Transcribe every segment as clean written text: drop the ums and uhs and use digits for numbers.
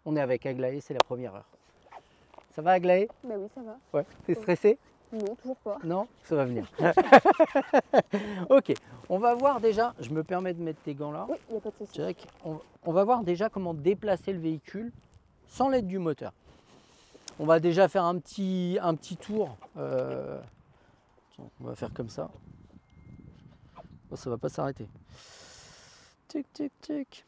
On est avec Aglaé, c'est la première heure. Ça va Aglaé? Bah oui, ça va. Ouais. T'es stressé? Non, toujours pas. Non? Ça va venir. Ok, on va voir déjà, je me permets de mettre tes gants là. Oui, il n'y a pas de souci. Check. On va voir déjà comment déplacer le véhicule sans l'aide du moteur. On va déjà faire un petit tour. Tiens, on va faire comme ça. Oh, ça va pas s'arrêter. Tic, tic, tic.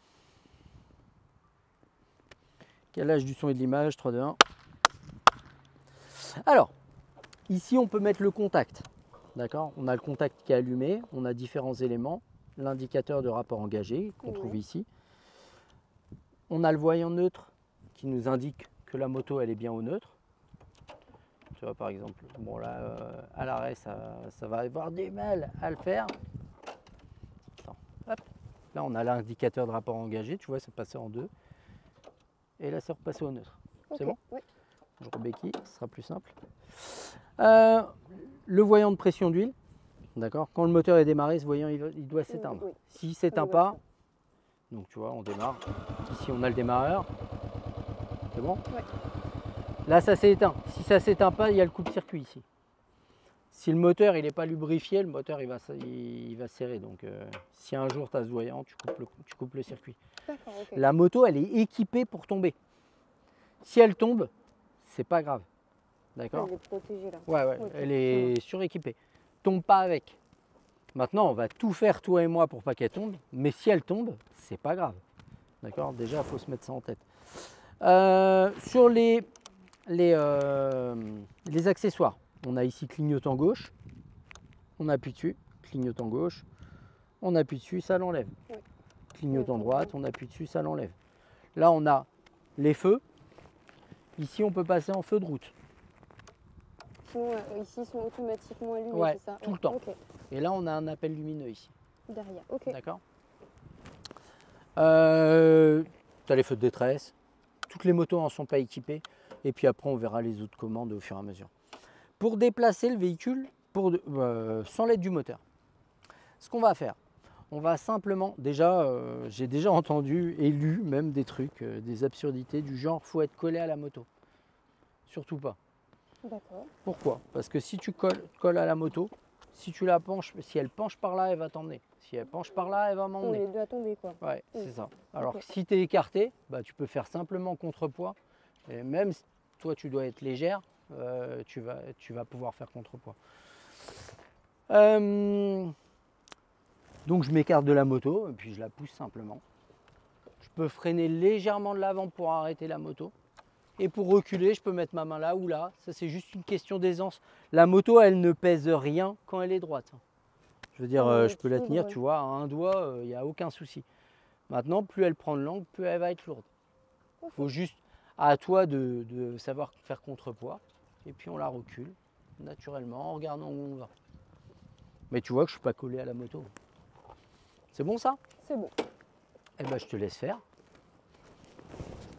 Calage du son et de l'image, 3, 2, 1. Alors, ici on peut mettre le contact. D'accord? On a le contact qui est allumé, on a différents éléments. L'indicateur de rapport engagé qu'on trouve ici. On a le voyant neutre qui nous indique que la moto elle est bien au neutre. Tu vois par exemple, bon là à l'arrêt ça va avoir du mal à le faire. Attends, hop. Là on a l'indicateur de rapport engagé, tu vois c'est passé en 2. Et là c'est repassé au neutre. C'est bon? Oui. Je rebéquille, ce sera plus simple. Le voyant de pression d'huile, d'accord? Quand le moteur est démarré, ce voyant il doit s'éteindre. Oui. S'il ne s'éteint pas, donc tu vois, on démarre. Ici on a le démarreur. C'est bon? Ouais. Là ça s'est éteint. Si ça ne s'éteint pas, il y a le coupe-circuit ici. Si le moteur il n'est pas lubrifié, le moteur il va serrer. Donc si un jour tu as ce voyant, tu coupes le circuit. D'accord, ok. La moto elle est équipée pour tomber. Si elle tombe, c'est pas grave. D'accord? Elle est protégée là. Ouais, Ok. elle est suréquipée. Tombe pas avec. Maintenant, on va tout faire, toi et moi, pour pas qu'elle tombe. Mais si elle tombe, c'est pas grave. D'accord? Déjà, il faut se mettre ça en tête. Sur les accessoires, on a ici clignotant gauche. On appuie dessus, clignotant gauche. On appuie dessus, ça l'enlève. Oui. Clignotant droite, on appuie dessus, ça l'enlève. Là, on a les feux. Ici, on peut passer en feu de route. Sinon, ici, ils sont automatiquement allumés, Ouais, c'est ça? tout le temps. Ok. Et là, on a un appel lumineux ici. Derrière, ok. D'accord. Tu as les feux de détresse. Toutes les motos n'en sont pas équipées. Et puis après, on verra les autres commandes au fur et à mesure. Pour déplacer le véhicule sans l'aide du moteur, ce qu'on va faire, on va simplement, j'ai déjà entendu et lu même des trucs, des absurdités du genre, faut être collé à la moto. Surtout pas. D'accord. Pourquoi? Parce que si tu colles à la moto, si tu la penches, si elle penche par là, elle va t'emmener. Si elle penche par là, elle va On m'emmener. est deux à tomber, quoi. Ouais, c'est ça. Alors Ok. si tu es écarté, bah, tu peux faire simplement contrepoids. Et même si toi tu dois être légère, tu vas pouvoir faire contrepoids. Donc je m'écarte de la moto et puis je la pousse simplement. Je peux freiner légèrement de l'avant pour arrêter la moto. Et pour reculer, je peux mettre ma main là ou là. Ça, c'est juste une question d'aisance. La moto, elle ne pèse rien quand elle est droite. Je veux dire, je peux la tenir, tu vois, à un doigt, il n'y a aucun souci. Maintenant, plus elle prend de l'angle, plus elle va être lourde. Il faut juste, à toi de savoir faire contrepoids. Et puis on la recule naturellement en regardant où on va. Mais tu vois que je ne suis pas collé à la moto. C'est bon ça? C'est bon. Eh ben, je te laisse faire.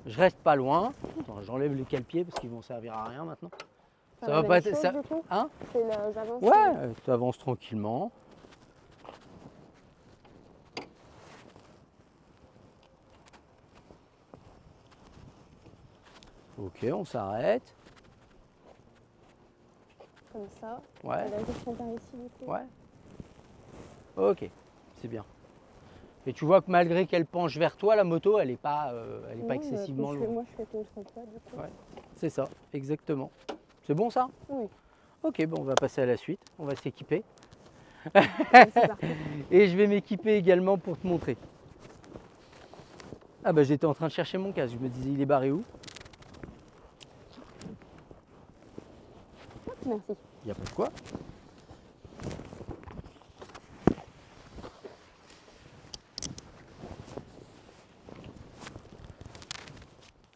Je reste pas loin. Attends, j'enlève les cale-pieds parce qu'ils vont servir à rien maintenant. Ça va pas être ça. Hein? J'avance. Ouais, tu avances tranquillement. Ok, on s'arrête. Comme ça. Ouais. Là, je prends par ici, du coup. Ouais. Ok, c'est bien. Et tu vois que malgré qu'elle penche vers toi, la moto, elle n'est pas excessivement lourde. Moi, je fais contre-poids, du coup. Ouais, c'est ça, exactement. C'est bon ça? Oui. Ok, bon, on va passer à la suite. On va s'équiper. C'est parti. Et je vais m'équiper également pour te montrer. Ah bah j'étais en train de chercher mon casque. Je me disais, il est barré où? Merci. Il n'y a pas de quoi.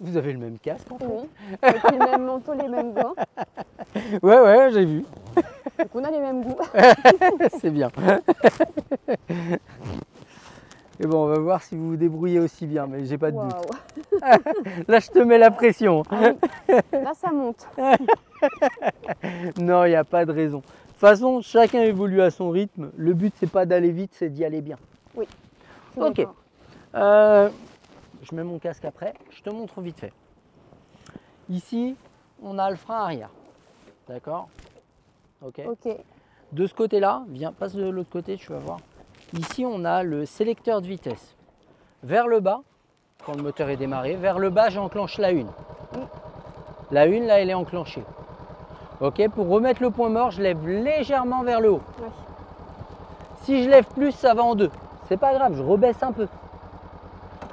Vous avez le même casque en fait? Oui. Et puis le même manteau, les mêmes gants. Ouais, j'ai vu. Donc on a les mêmes goûts. C'est bien. Et bon, on va voir si vous vous débrouillez aussi bien, mais j'ai pas de doute. Waouh. Là, je te mets la pression. Ah oui. Là, ça monte. Non, il n'y a pas de raison. De toute façon, chacun évolue à son rythme. Le but, c'est pas d'aller vite, c'est d'y aller bien. Oui. Ok. je mets mon casque après, je te montre vite fait. Ici, on a le frein arrière. D'accord? Ok. Ok. De ce côté-là, viens, passe de l'autre côté, tu vas voir. Ici, on a le sélecteur de vitesse. Vers le bas, quand le moteur est démarré, vers le bas, j'enclenche la 1. La 1, là, elle est enclenchée. Ok, pour remettre le point mort, je lève légèrement vers le haut. Ouais. Si je lève plus, ça va en 2. C'est pas grave, je rebaisse un peu.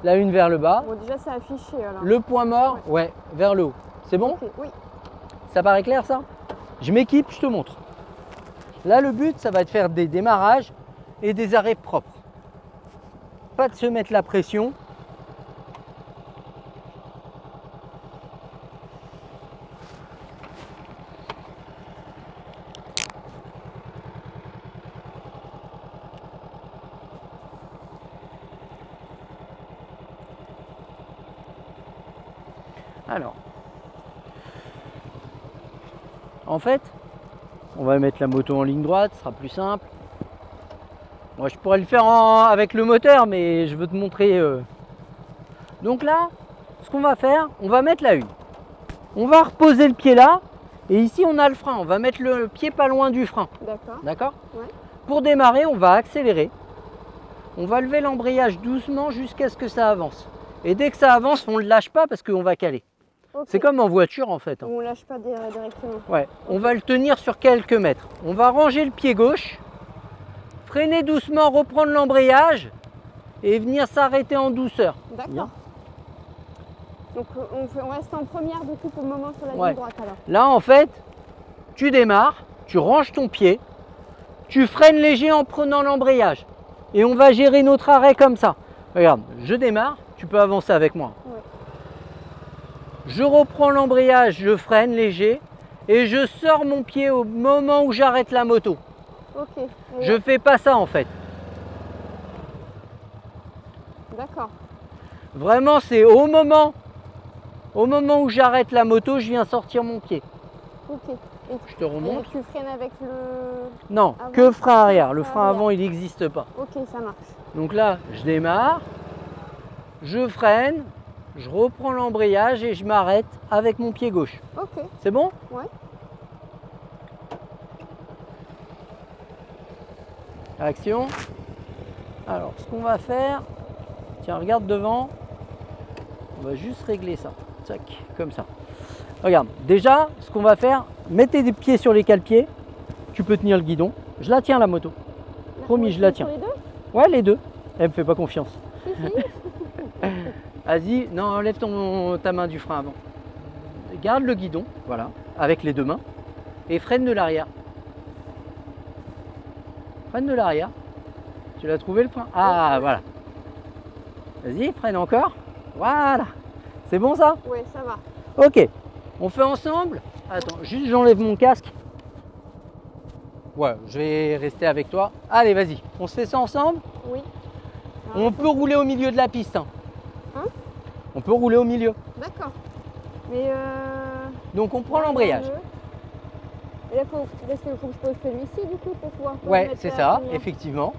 La 1 vers le bas. Bon, déjà, c'est affiché alors. Le point mort, ouais, vers le haut. C'est bon? Ok, oui. Ça paraît clair ça? Je m'équipe, je te montre. Là, le but, ça va être de faire des démarrages et des arrêts propres. Pas de se mettre la pression. Alors, en fait, on va mettre la moto en ligne droite, ce sera plus simple. Moi, je pourrais le faire avec le moteur, mais je veux te montrer. Donc là, ce qu'on va faire, on va mettre la 1. On va reposer le pied là, et ici on a le frein. On va mettre le pied pas loin du frein. D'accord. D'accord? Ouais. Pour démarrer, on va accélérer. On va lever l'embrayage doucement jusqu'à ce que ça avance. Et dès que ça avance, on ne le lâche pas parce qu'on va caler. Ok. C'est comme en voiture en fait. On lâche pas directement. Ouais, on va le tenir sur quelques mètres. On va ranger le pied gauche, freiner doucement, reprendre l'embrayage et venir s'arrêter en douceur. D'accord. Bien. Donc on reste en première du coup pour le moment sur la Ouais. ligne droite alors. Là en fait, tu démarres, tu ranges ton pied, tu freines léger en prenant l'embrayage. Et on va gérer notre arrêt comme ça. Regarde, je démarre, tu peux avancer avec moi. Ouais. Je reprends l'embrayage, je freine léger et je sors mon pied au moment où j'arrête la moto. Ok. Et Je fais pas ça en fait. D'accord. Vraiment, c'est au moment où j'arrête la moto, je viens sortir mon pied. Ok. Et Je te remonte. tu freines avec le. Non, Avant, que frein arrière. Le frein frein arrière. avant, il n'existe pas. Ok, ça marche. Donc là, je démarre, je freine, je reprends l'embrayage et je m'arrête avec mon pied gauche. Ok. C'est bon? Ouais. Action. Alors, ce qu'on va faire, tiens, regarde devant. On va juste régler ça. Tac, comme ça. Regarde, déjà, ce qu'on va faire, mettez des pieds sur les cale-pieds. Tu peux tenir le guidon. Je la tiens, la moto. Promis, je la tiens. Sur les deux. Ouais, les deux. Elle me fait pas confiance. Si, si. Vas-y, non, enlève ta main du frein avant. Garde le guidon, voilà, avec les deux mains. Et freine de l'arrière. Freine de l'arrière. Tu l'as trouvé le frein? Ah, voilà. Vas-y, freine encore. Voilà. C'est bon ça? Ouais, ça va. Ok. On fait ensemble. Attends, juste j'enlève mon casque. Ouais, je vais rester avec toi. Allez, vas-y. On se fait ça ensemble? Oui. On peut rouler au milieu de la piste. Hein. Hein? On peut rouler au milieu. D'accord. Mais Donc on prend l'embrayage. Et là, faut que je pose celui-ci du coup pour pouvoir. Ouais, mettre c'est la ça, première. effectivement.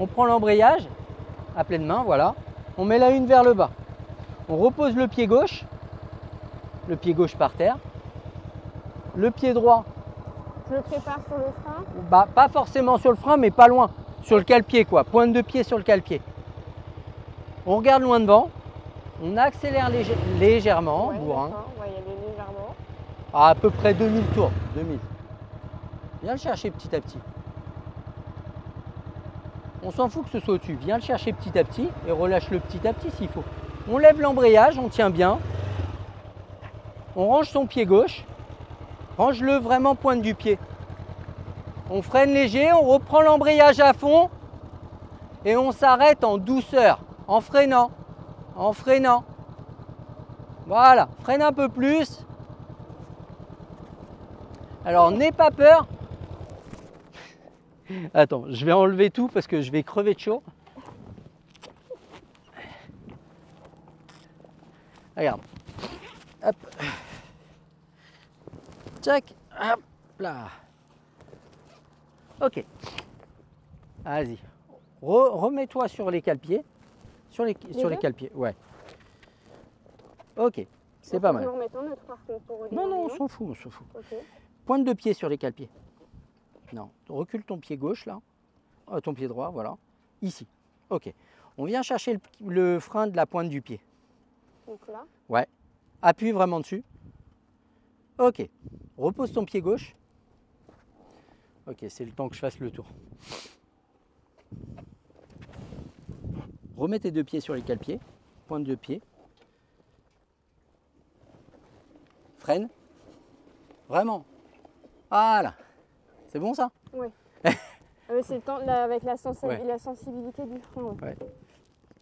On prend l'embrayage à pleine main, voilà. On met la 1 vers le bas. On repose le pied gauche par terre. Le pied droit, Je le prépare sur le frein. bah, pas forcément sur le frein, mais pas loin. Sur le cale-pied, quoi. Pointe de pied sur le cale-pied. On regarde loin devant. On accélère légèrement, Ouais, bourrin. d'accord. On va y aller légèrement. À peu près 2000 tours. 2000. Viens le chercher petit à petit. On s'en fout que ce soit au-dessus. Viens le chercher petit à petit et relâche-le petit à petit s'il faut. On lève l'embrayage, on tient bien. On range son pied gauche. Range-le vraiment pointe du pied. On freine léger, on reprend l'embrayage à fond et on s'arrête en douceur, en freinant, en freinant. Voilà, freine un peu plus. Alors, n'aie pas peur. Attends, je vais enlever tout parce que je vais crever de chaud. Regarde. Hop. Tac. Hop là. Ok. Vas-y. Remets-toi sur les cale-pieds. sur les deux cale-pieds, ouais. Ok, c'est Donc, pas faut mal. que je le remette en neutre par contre pour Non, redémarrer, non, on s'en fout, on s'en fout. Ok. Pointe de pied sur les cale-pieds. Non, recule ton pied gauche là. Ton pied droit, voilà. Ici. Ok. On vient chercher le frein de la pointe du pied. Donc là. Ouais. Appuie vraiment dessus. Ok. Repose ton pied gauche. Ok, c'est le temps que je fasse le tour. Remets tes deux pieds sur les cale-pieds. Pointe de pied. Freine. Vraiment. Voilà. C'est bon ça? Oui. C'est le temps là, avec la, Ouais. la sensibilité du frein. Ouais. Ouais.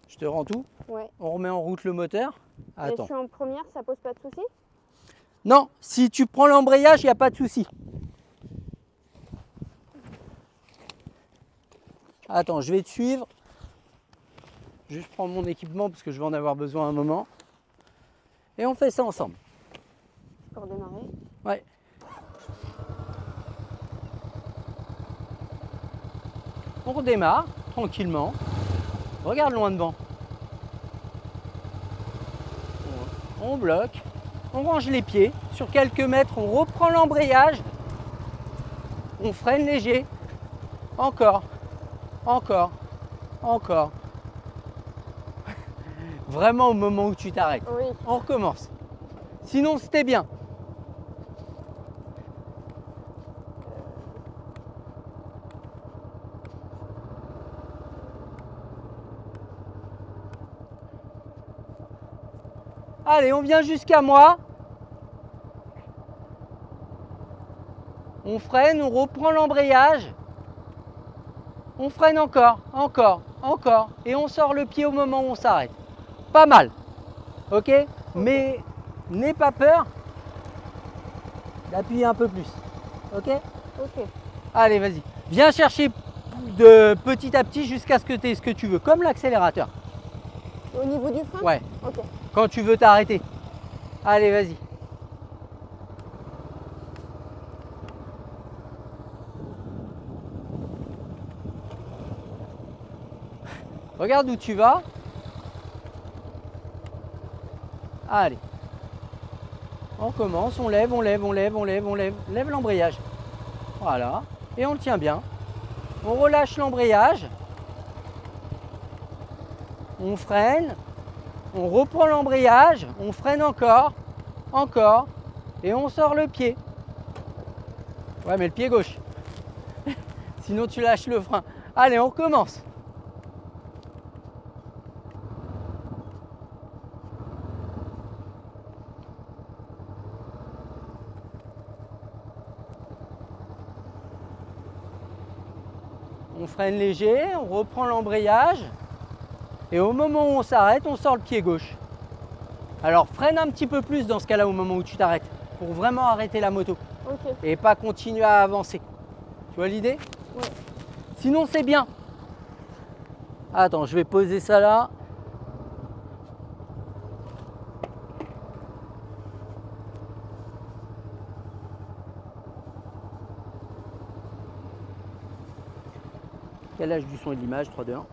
Je te rends tout. Ouais. On remet en route le moteur. Et je Attends. suis en première, ça pose pas de soucis? Non, si tu prends l'embrayage, il n'y a pas de souci. Attends, je vais te suivre. Juste prendre mon équipement parce que je vais en avoir besoin un moment. Et on fait ça ensemble. Je peux redémarrer. Ouais. On redémarre tranquillement. Regarde loin devant. On bloque. On range les pieds. Sur quelques mètres, on reprend l'embrayage. On freine léger. Encore. Encore. Encore. Vraiment au moment où tu t'arrêtes. Oui. On recommence. Sinon, c'était bien. Allez, on vient jusqu'à moi. On freine, on reprend l'embrayage. On freine encore, encore, encore. Et on sort le pied au moment où on s'arrête. Pas mal. Ok? Mais n'aie pas peur d'appuyer un peu plus. Ok? Ok. Allez, vas-y. Viens chercher de petit à petit jusqu'à ce que tu aies ce que tu veux. Comme l'accélérateur. Au niveau du frein? Ouais. Ok. Quand tu veux t'arrêter. Allez, vas-y. Regarde où tu vas. Allez. On commence, on lève, on lève, on lève, on lève, on lève. Lève l'embrayage. Voilà. Et on le tient bien. On relâche l'embrayage. On freine. On reprend l'embrayage. On freine encore. Encore. Et on sort le pied. Ouais, mais le pied gauche. Sinon, tu lâches le frein. Allez, on recommence. On freine léger, on reprend l'embrayage et au moment où on s'arrête, on sort le pied gauche. Alors freine un petit peu plus dans ce cas-là au moment où tu t'arrêtes pour vraiment arrêter la moto Ok. et pas continuer à avancer. Tu vois l'idée? Ouais. Sinon c'est bien. Attends, je vais poser ça là. Calage du son et de l'image, 3, 2, 1.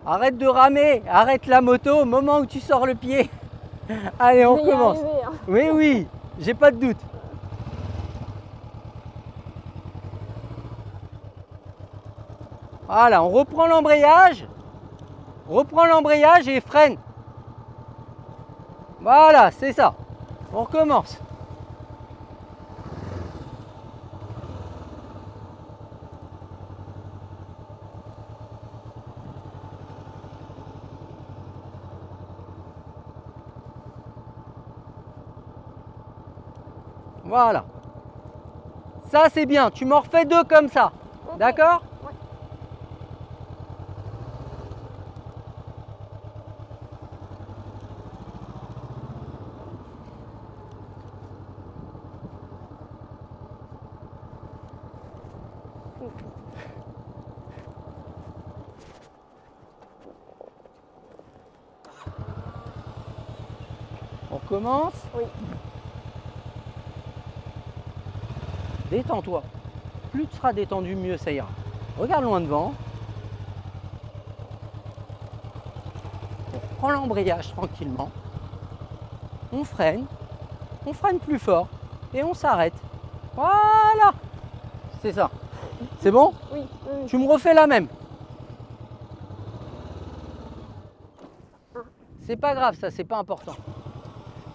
Arrête de ramer, arrête la moto au moment où tu sors le pied. Allez, on Je vais y recommence. arriver, hein. Oui, oui, j'ai pas de doute. Voilà, on reprend l'embrayage et freine. Voilà, c'est ça. On recommence. Voilà. Ça, c'est bien. Tu m'en refais deux comme ça. Ok. D'accord? Ouais. On recommence. Oui. Détends-toi. Plus tu seras détendu, mieux ça ira. Regarde loin devant. On prend l'embrayage tranquillement. On freine plus fort et on s'arrête. Voilà, c'est ça. C'est bon? Oui, oui. Tu me refais la même. C'est pas grave, ça, c'est pas important.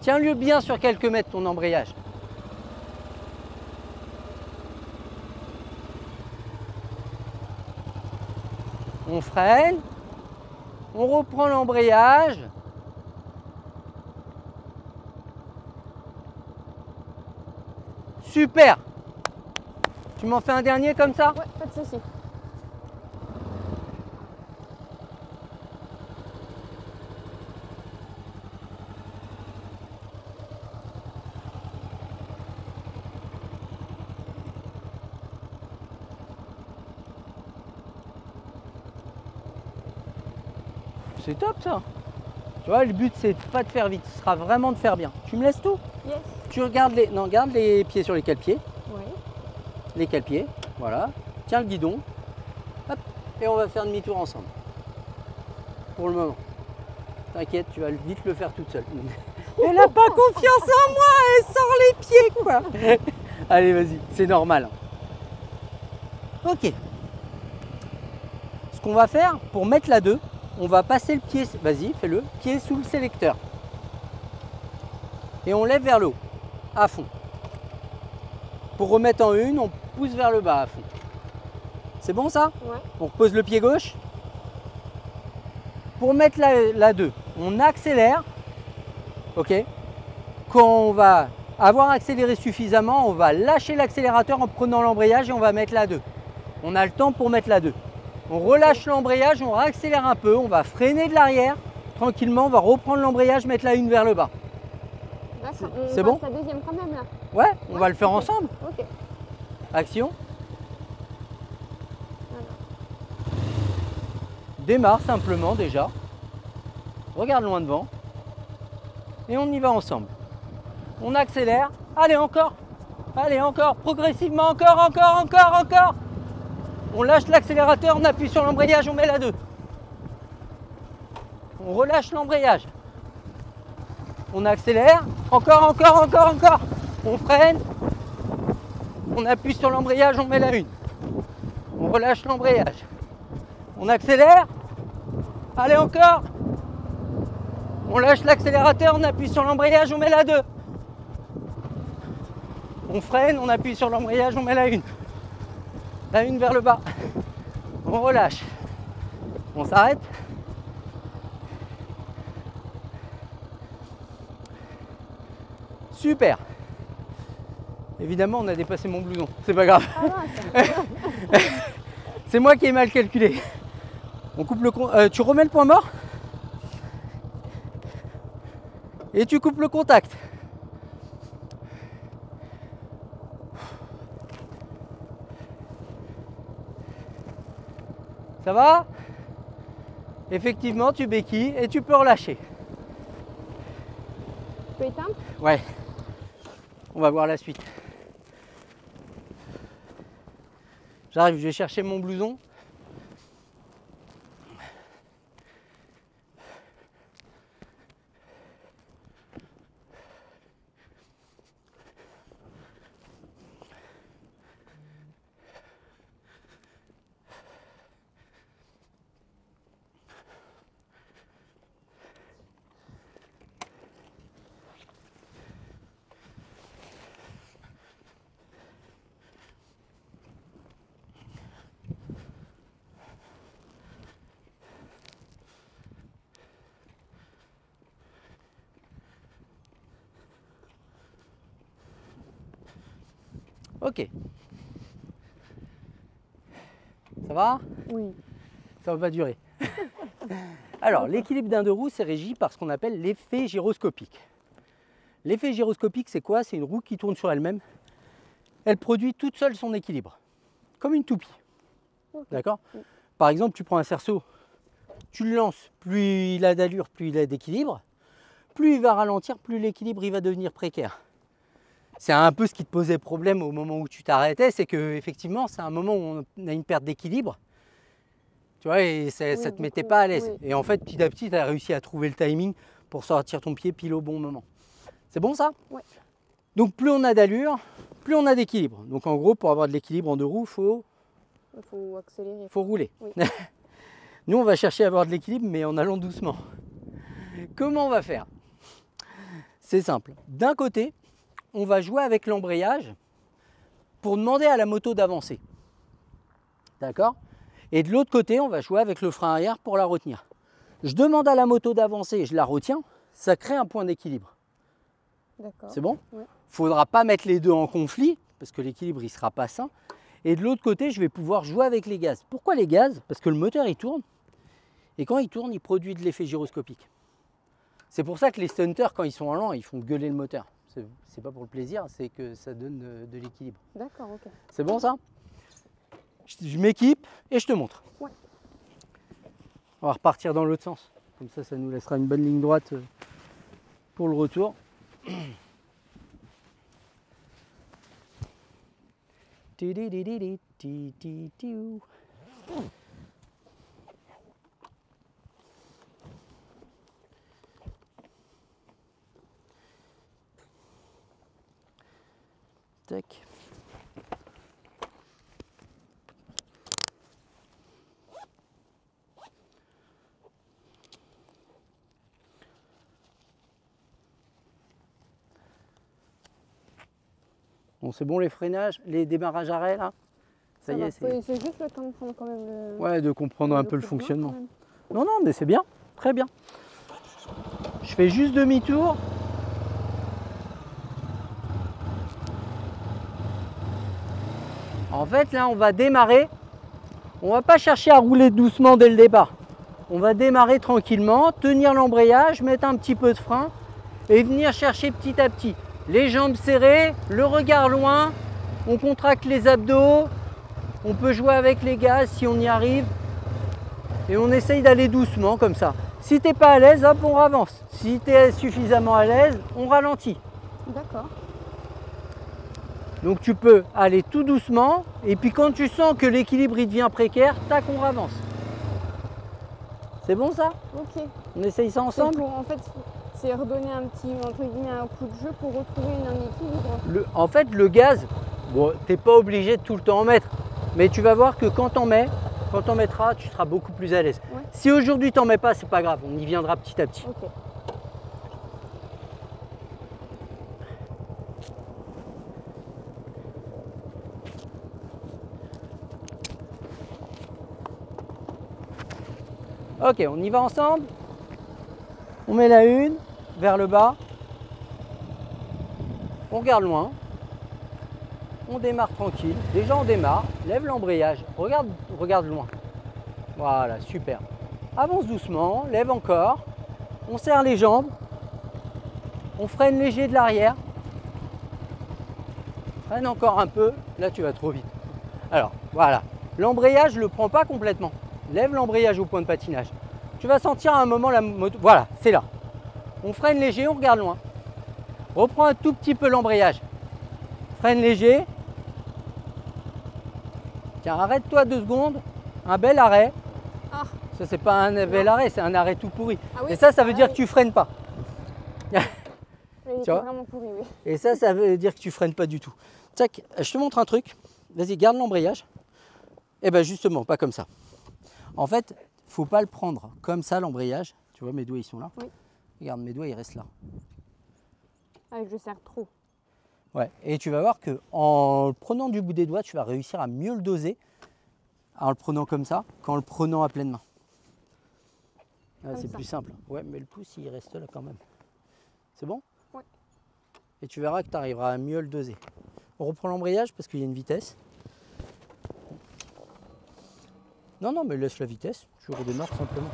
Tiens-le bien sur quelques mètres ton embrayage. On freine, on reprend l'embrayage. Super! Tu m'en fais un dernier comme ça? Ouais, pas de souci. C'est top ça. Tu vois, le but c'est pas de faire vite, ce sera vraiment de faire bien. Tu me laisses tout? Yes. Tu regardes les. Non, garde les pieds sur les cale-pieds. Oui. Les cale-pieds, voilà. Tiens le guidon. Hop. Et on va faire demi-tour ensemble. Pour le moment. T'inquiète, tu vas vite le faire toute seule. Elle n'a pas confiance en moi, elle sort les pieds quoi. Allez, vas-y, c'est normal. Ok. Ce qu'on va faire, pour mettre la 2, on va passer le pied, vas-y, fais-le, pied sous le sélecteur. Et on lève vers le haut, à fond. Pour remettre en une, on pousse vers le bas à fond. C'est bon ça? Ouais. On repose le pied gauche. Pour mettre la 2, on accélère. Ok. Quand on va avoir accéléré suffisamment, on va lâcher l'accélérateur en prenant l'embrayage et on va mettre la 2. On a le temps pour mettre la 2. On relâche l'embrayage, on réaccélère un peu, on va freiner de l'arrière. Tranquillement, on va reprendre l'embrayage, mettre la 1 vers le bas. Là, C'est bon? la deuxième quand même là. Ouais, on va le faire ensemble. Ok. Action. Voilà. Démarre simplement déjà. Regarde loin devant. Et on y va ensemble. On accélère. Allez, encore. Allez, encore. Progressivement, encore. On lâche l'accélérateur, on appuie sur l'embrayage, on met la 2. On relâche l'embrayage. On accélère. Encore. On freine. On appuie sur l'embrayage, on met la 1. On relâche l'embrayage. On accélère. Allez, encore. On lâche l'accélérateur, on appuie sur l'embrayage, on met la 2. On freine, on appuie sur l'embrayage, on met la 1. La 1 vers le bas. On relâche. On s'arrête. Super. Évidemment, on a dépassé mon blouson. C'est pas grave. C'est moi qui ai mal calculé. On coupe le tu remets le point mort. Et tu coupes le contact. Ça va? Effectivement, tu béquilles et tu peux relâcher. Tu peux éteindre? Ouais. On va voir la suite. J'arrive, je vais chercher mon blouson. Ok. Ça va? Oui. Ça va pas durer. Alors, l'équilibre d'un deux roues, c'est régi par ce qu'on appelle l'effet gyroscopique. L'effet gyroscopique, c'est quoi? C'est une roue qui tourne sur elle-même. Elle produit toute seule son équilibre, comme une toupie. Okay. D'accord? Par exemple, tu prends un cerceau, tu le lances, plus il a d'allure, plus il a d'équilibre, plus il va ralentir, plus l'équilibre il va devenir précaire. C'est un peu ce qui te posait problème au moment où tu t'arrêtais, c'est que effectivement, c'est un moment où on a une perte d'équilibre. Tu vois, et ça Oui, ne te du mettait coup, pas à l'aise. oui. Et en fait, petit à petit, tu as réussi à trouver le timing pour sortir ton pied pile au bon moment. C'est bon ça? Ouais. Donc plus on a d'allure, plus on a d'équilibre. Donc en gros, pour avoir de l'équilibre en deux roues, Il faut accélérer. faut rouler. Oui. Nous, on va chercher à avoir de l'équilibre, mais en allant doucement. Comment on va faire? C'est simple. D'un côté, on va jouer avec l'embrayage pour demander à la moto d'avancer. D'accord? Et de l'autre côté, on va jouer avec le frein arrière pour la retenir. Je demande à la moto d'avancer, je la retiens, ça crée un point d'équilibre. D'accord. C'est bon? Ouais. Faudra pas mettre les deux en conflit, parce que l'équilibre il sera pas sain. Et de l'autre côté, je vais pouvoir jouer avec les gaz. Pourquoi les gaz? Parce que le moteur il tourne, et quand il tourne, il produit de l'effet gyroscopique. C'est pour ça que les stunters, quand ils sont en lent, ils font gueuler le moteur. C'est pas pour le plaisir, c'est que ça donne de l'équilibre. D'accord, ok. C'est bon ça? Je m'équipe et je te montre. Ouais. On va repartir dans l'autre sens. Comme ça nous laissera une bonne ligne droite pour le retour. Tac. Bon, c'est bon les freinages, les démarrages arrêts là? Ça y est, c'est juste le temps de prendre quand même le. Ouais, de comprendre un peu le coup de main, fonctionnement. quand même. Non, non, mais c'est bien, très bien. Je fais juste demi-tour. En fait, là, on va démarrer. On va pas chercher à rouler doucement dès le départ. On va démarrer tranquillement, tenir l'embrayage, mettre un petit peu de frein et venir chercher petit à petit. Les jambes serrées, le regard loin, on contracte les abdos, on peut jouer avec les gaz si on y arrive et on essaye d'aller doucement comme ça. Si t'es pas à l'aise, hop, on avance. Si tu es suffisamment à l'aise, on ralentit. D'accord. Donc tu peux aller tout doucement et puis quand tu sens que l'équilibre il devient précaire, tac, on avance. C'est bon ça? Ok. On essaye ça ensemble? En fait, c'est redonner un petit, entre guillemets, un coup de jeu pour retrouver un équilibre. En fait, le gaz, bon, t'es pas obligé de tout le temps en mettre, mais tu vas voir que quand t'en mettras, tu seras beaucoup plus à l'aise. Ouais. Si aujourd'hui t'en mets pas, c'est pas grave, on y viendra petit à petit. Ok. Ok, on y va ensemble. On met la une vers le bas. On regarde loin. On démarre tranquille. Déjà on démarre. Lève l'embrayage. Regarde loin. Voilà, super. Avance doucement. Lève encore. On serre les jambes. On freine léger de l'arrière. Freine encore un peu. Là tu vas trop vite. Alors voilà. L'embrayage ne le prend pas complètement. Lève l'embrayage au point de patinage. Tu vas sentir à un moment la moto. Voilà, c'est là. On freine léger, on regarde loin. Reprends un tout petit peu l'embrayage. Freine léger. Tiens, arrête-toi 2 secondes. Un bel arrêt. Ah. Ça, c'est pas un bel arrêt, c'est un arrêt tout pourri. Ah oui, et ça veut dire que tu freines pas. Il était vois vraiment pourri, oui. Et ça veut dire que tu freines pas du tout. Tac, je te montre un truc. Vas-y, garde l'embrayage. Et bien justement, pas comme ça. En fait, faut pas le prendre comme ça l'embrayage. Tu vois, mes doigts ils sont là. Oui. Regarde, mes doigts ils restent là. Ah, je serre trop. Ouais. Et tu vas voir que en le prenant du bout des doigts, tu vas réussir à mieux le doser en le prenant comme ça qu'en le prenant à pleine main. Ah, c'est plus simple. Ouais, mais le pouce il reste là quand même. C'est bon? Ouais. Et tu verras que tu arriveras à mieux le doser. On reprend l'embrayage parce qu'il y a une vitesse. Non, non, mais laisse la vitesse, je redémarre simplement.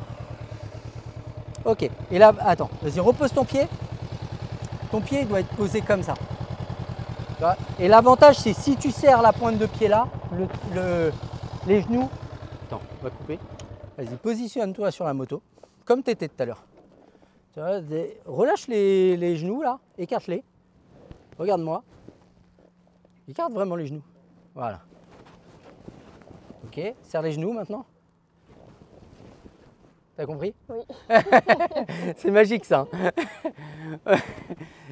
Ok, et là, attends, vas-y, repose ton pied. Ton pied il doit être posé comme ça. Tu vois. Et l'avantage, c'est si tu serres la pointe de pied là, les genoux. Attends, on va couper. Vas-y, positionne-toi sur la moto, comme tu étais tout à l'heure. Tu vois, relâche les genoux là, écarte-les. Regarde-moi. Écarte vraiment les genoux. Voilà. Ok, serre les genoux maintenant. T'as compris? Oui. C'est magique ça.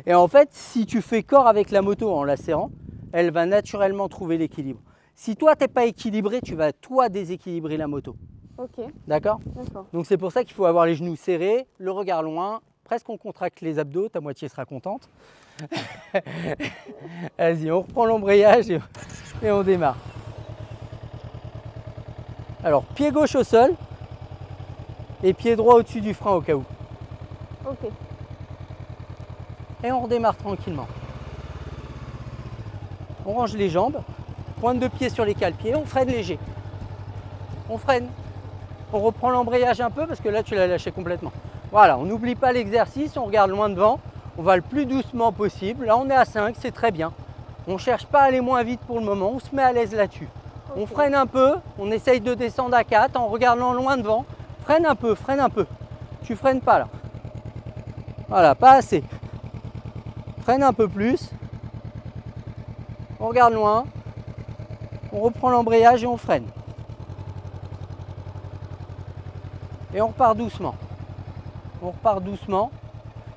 Et en fait, si tu fais corps avec la moto en la serrant, elle va naturellement trouver l'équilibre. Si toi, tu n'es pas équilibré, tu vas toi déséquilibrer la moto. Ok, D'accord? d'accord. Donc c'est pour ça qu'il faut avoir les genoux serrés, le regard loin, presque on contracte les abdos, ta moitié sera contente. Vas-y, on reprend l'embrayage et on démarre. Alors, pied gauche au sol et pied droit au-dessus du frein au cas où. Ok. Et on redémarre tranquillement. On range les jambes, pointe de pied sur les cale-pieds, on freine léger. On freine. On reprend l'embrayage un peu parce que là tu l'as lâché complètement. Voilà, on n'oublie pas l'exercice, on regarde loin devant, on va le plus doucement possible. Là on est à 5, c'est très bien. On ne cherche pas à aller moins vite pour le moment, on se met à l'aise là-dessus. Okay. On freine un peu, on essaye de descendre à 4 en regardant loin devant. Freine un peu, freine un peu. Tu freines pas là. Voilà, pas assez. Freine un peu plus. On regarde loin. On reprend l'embrayage et on freine. Et on repart doucement. On repart doucement.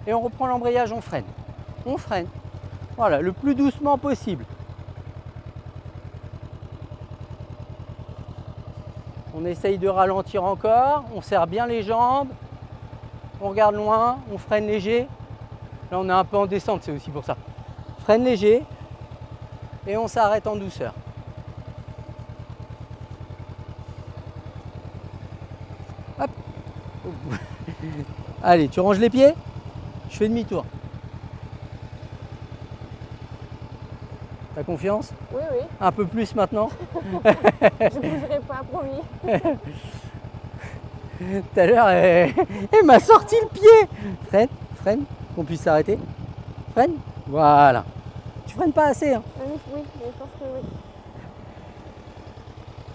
Et on reprend l'embrayage, on freine. On freine. Voilà, le plus doucement possible. On essaye de ralentir encore. On serre bien les jambes. On regarde loin. On freine léger. Là, on est un peu en descente, c'est aussi pour ça. Freine léger. Et on s'arrête en douceur. Hop. Allez, tu ranges les pieds. Je fais demi-tour. T'as confiance? Oui, oui. Un peu plus maintenant. Je bougerai pas, promis. Tout à l'heure, elle m'a sorti le pied. Freine, freine, qu'on puisse s'arrêter. Freine. Voilà. Tu freines pas assez. Hein. Oui, je pense que oui.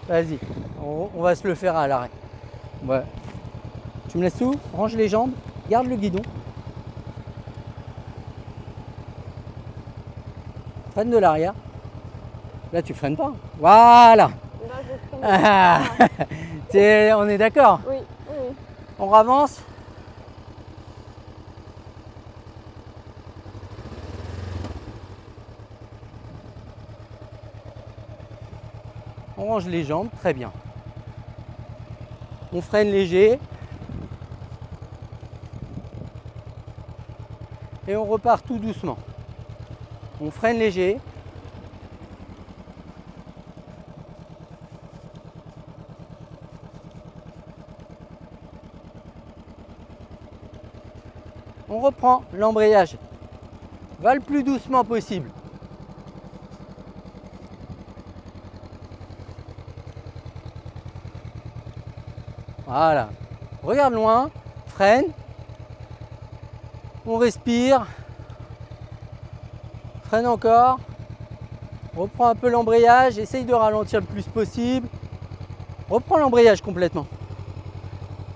Vas-y, on va se le faire à l'arrêt. Ouais. Tu me laisses tout? Range les jambes, garde le guidon. Freine de l'arrière. Là, tu freines pas. Voilà. Là, je freine. On est d'accord? Oui, oui. On avance. On range les jambes, très bien. On freine léger. Et on repart tout doucement. On freine léger. On reprend l'embrayage. Va le plus doucement possible. Voilà. Regarde loin, freine. On respire. Freine encore. Reprends un peu l'embrayage. Essaye de ralentir le plus possible. Reprends l'embrayage complètement.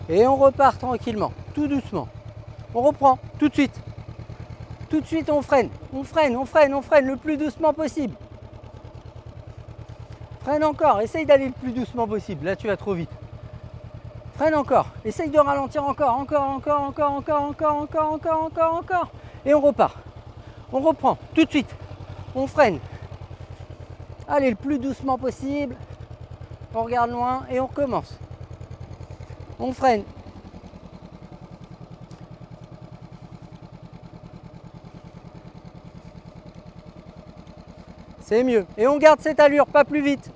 Et on repart tranquillement, tout doucement. On reprend tout de suite. Tout de suite, on freine. On freine, on freine, on freine le plus doucement possible. Freine encore. Essaye d'aller le plus doucement possible. Là, tu vas trop vite. Freine encore. Essaye de ralentir encore. Et on repart. On reprend tout de suite. On freine. Allez, le plus doucement possible. On regarde loin et on recommence. On freine. C'est mieux. Et on garde cette allure, pas plus vite.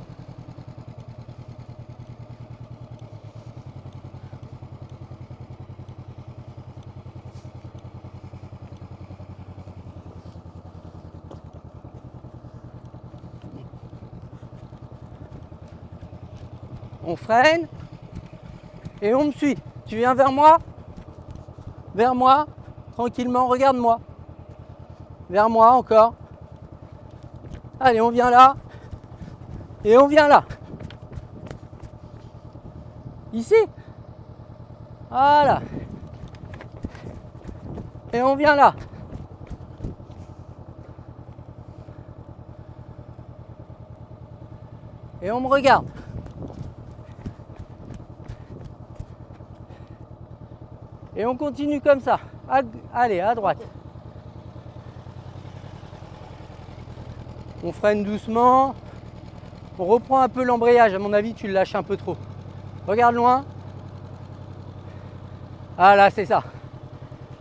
On freine et on me suit. Tu viens vers moi, tranquillement, regarde-moi. Vers moi encore. Allez, on vient là et on vient là. Ici. Voilà. Et on vient là. Et on me regarde. Et on continue comme ça. Allez, à droite. On freine doucement. On reprend un peu l'embrayage. À mon avis, tu le lâches un peu trop. Regarde loin. Ah là, c'est ça.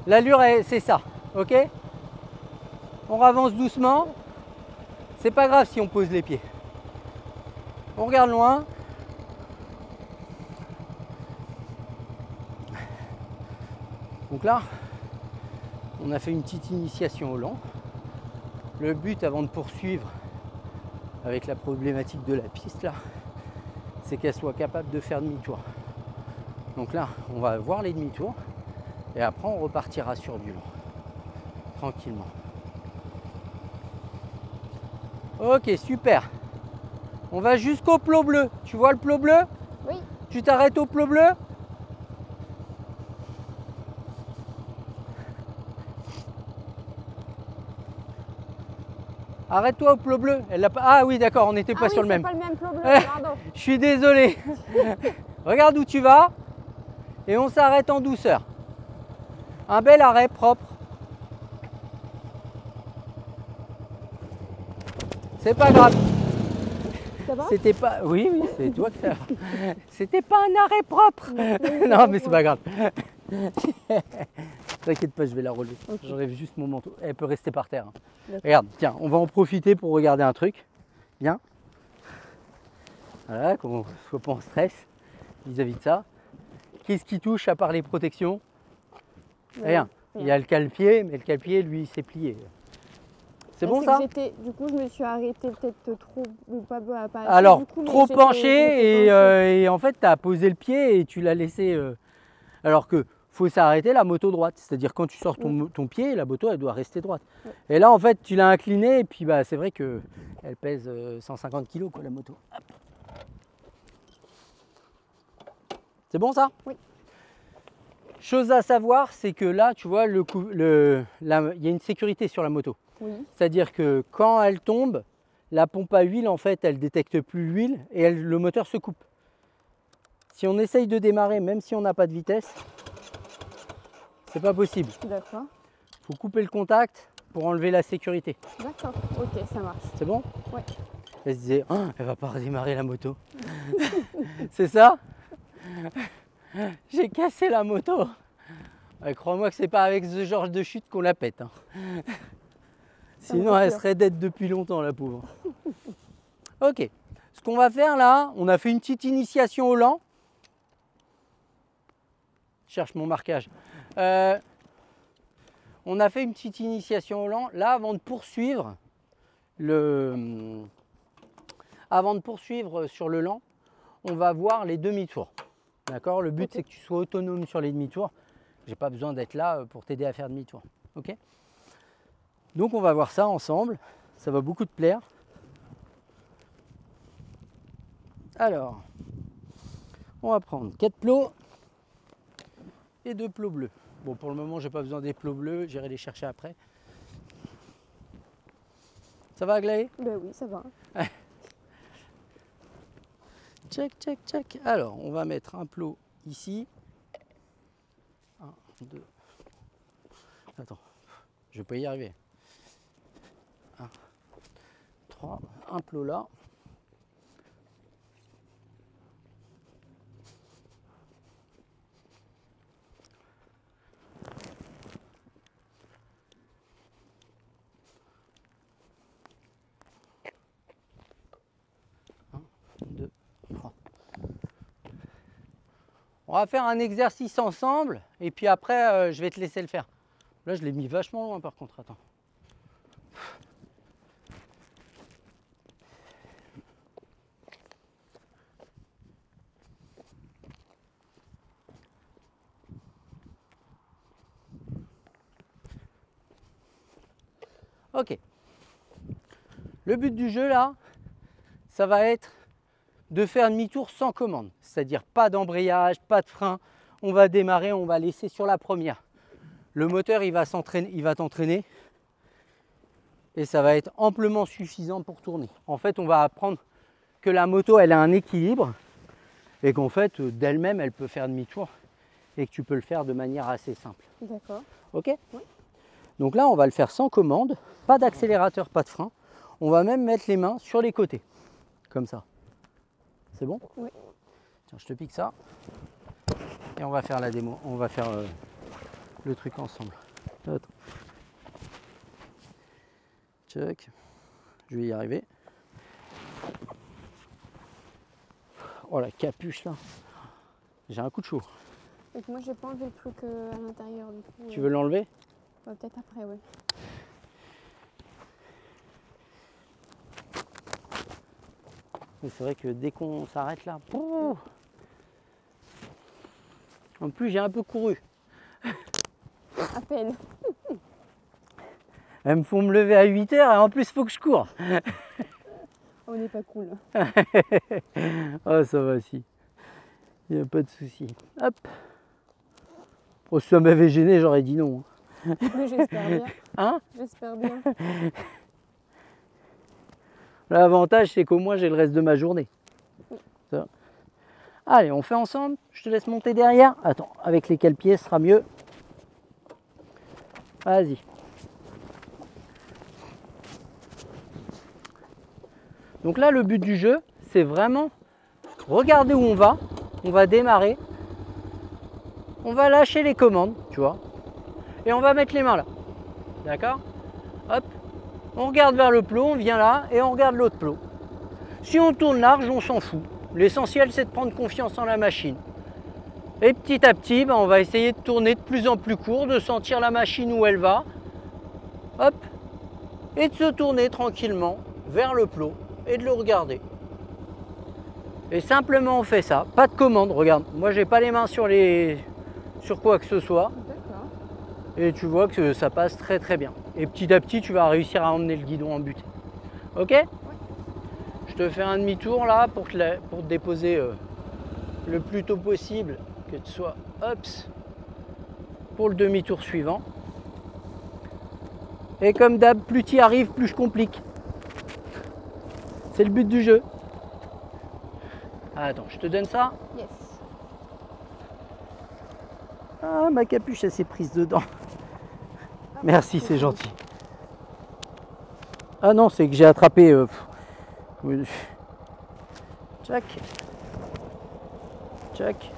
L'allure, c'est ça. Ok? On avance doucement. C'est pas grave si on pose les pieds. On regarde loin. Donc là, on a fait une petite initiation au lent. Le but avant de poursuivre avec la problématique de la piste là, c'est qu'elle soit capable de faire demi-tour. Donc là, on va voir les demi-tours et après on repartira sur du lent, tranquillement. Ok, super. On va jusqu'au plot bleu. Tu vois le plot bleu? Oui. Tu t'arrêtes au plot bleu? Arrête-toi au plot bleu. Elle l'a pas... Ah oui, d'accord, on n'était pas sur le même. C'est pas le même plot bleu, pardon. Je suis désolé. Regarde où tu vas et on s'arrête en douceur. Un bel arrêt propre. C'est pas grave. Ça va? C'était pas. Oui, oui, c'est toi que ça va. C'était pas un arrêt propre. Non, mais c'est pas grave. T'inquiète pas, je vais la relever. Okay. J'enlève juste mon manteau. Elle peut rester par terre. Regarde, tiens, on va en profiter pour regarder un truc. Viens. Voilà, qu'on ne soit pas en stress vis-à-vis de ça. Qu'est-ce qui touche à part les protections? Rien. Il y a le cale-pied, mais le cale-pied, lui, il s'est plié. C'est bon ça? Du coup, je me suis arrêtée peut-être trop, ou pas assez. Alors, du coup, trop penché et en fait, tu as posé le pied et tu l'as laissé. Alors que faut s'arrêter la moto droite. C'est-à-dire quand tu sors ton pied, la moto, elle doit rester droite. Ouais. Et là, en fait, tu l'as inclinée et puis bah, c'est vrai qu'elle pèse 150 kg, quoi, la moto. C'est bon ça? Oui. Chose à savoir, c'est que là, tu vois, il y a une sécurité sur la moto. Oui. C'est-à-dire que quand elle tombe, la pompe à huile, en fait, elle ne détecte plus l'huile et le moteur se coupe. Si on essaye de démarrer, même si on n'a pas de vitesse, c'est pas possible. D'accord. Il faut couper le contact pour enlever la sécurité. D'accord, ok, ça marche. C'est bon? Ouais. Elle se disait, oh, elle va pas redémarrer la moto. C'est ça? J'ai cassé la moto. Ouais, crois-moi que c'est pas avec ce genre de chute qu'on la pète. Hein. Sinon, elle serait dead depuis longtemps, la pauvre. Ok. Ce qu'on va faire là, on a fait une petite initiation au lent. Je cherche mon marquage. On a fait une petite initiation au lent. Là, avant de poursuivre sur le lent, on va voir les demi-tours. D'accord? Le but, c'est que tu sois autonome sur les demi-tours. J'ai pas besoin d'être là pour t'aider à faire demi-tour. Ok? Donc, on va voir ça ensemble. Ça va beaucoup te plaire. Alors, on va prendre 4 plots et 2 plots bleus. Bon, pour le moment, j'ai pas besoin des plots bleus. J'irai les chercher après. Ça va, Aglaé? Ben oui, ça va. Check, check, check. Alors, on va mettre un plot ici. 1, 2. Attends, je vais pas y arriver. 1, 3. Un plot là. On va faire un exercice ensemble et puis après je vais te laisser le faire. Là je l'ai mis vachement loin par contre, attends. Ok. Le but du jeu là, ça va être de faire demi-tour sans commande, c'est-à-dire pas d'embrayage, pas de frein. On va démarrer, on va laisser sur la première. Le moteur, il va t'entraîner et ça va être amplement suffisant pour tourner. En fait, on va apprendre que la moto, elle a un équilibre et qu'en fait, d'elle-même, elle peut faire demi-tour et que tu peux le faire de manière assez simple. D'accord. Ok? Donc là, on va le faire sans commande, pas d'accélérateur, pas de frein. On va même mettre les mains sur les côtés, comme ça. C'est bon? Oui. Tiens, je te pique ça. Et on va faire la démo, on va faire le truc ensemble. Attends. Check. Je vais y arriver. Oh la capuche là. J'ai un coup de chaud. Donc moi j'ai pas enlevé le truc à l'intérieur du coup. Tu veux l'enlever? Peut-être après, oui. Mais c'est vrai que dès qu'on s'arrête là, pouh, en plus j'ai un peu couru. À peine. Elles me font me lever à 8 h et en plus il faut que je cours. On n'est pas cool. Ah ça va si. Il n'y a pas de souci. Hop. Oh, si ça m'avait gêné, j'aurais dit non. Mais j'espère bien. Hein? J'espère bien. L'avantage c'est qu'au moins j'ai le reste de ma journée. Ça. Allez, on fait ensemble. Je te laisse monter derrière. Attends, avec les cale-pieds ce sera mieux. Vas-y. Donc là, le but du jeu, c'est vraiment regarder où on va. On va démarrer. On va lâcher les commandes, tu vois. Et on va mettre les mains là. D'accord? Hop. On regarde vers le plot, on vient là et on regarde l'autre plot. Si on tourne large, on s'en fout. L'essentiel, c'est de prendre confiance en la machine. Et petit à petit, on va essayer de tourner de plus en plus court, de sentir la machine où elle va. Hop. Et de se tourner tranquillement vers le plot et de le regarder. Et simplement on fait ça, pas de commande, regarde, moi j'ai pas les mains sur quoi que ce soit. D'accord. Et tu vois que ça passe très très bien. Et petit à petit tu vas réussir à emmener le guidon en butée. Ok? Ouais. Je te fais un demi-tour là pour te déposer le plus tôt possible, que tu sois hops pour le demi-tour suivant. Et comme d'hab, plus tu y arrives, plus je complique. C'est le but du jeu. Attends, je te donne ça. Yes. Ah, ma capuche, elle s'est prise dedans. Merci, c'est gentil. Ah non, c'est que j'ai attrapé... Tchac. Tchac.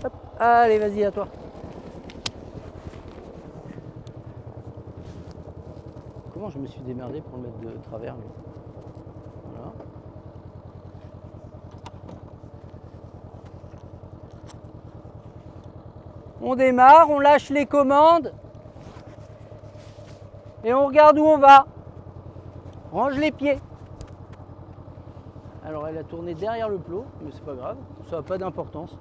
Hop. Allez, vas-y, à toi. Comment je me suis démerdé pour le mettre de travers, lui. Voilà. On démarre, on lâche les commandes et on regarde où on va. Range les pieds. Alors elle a tourné derrière le plot, mais c'est pas grave, ça n'a pas d'importance.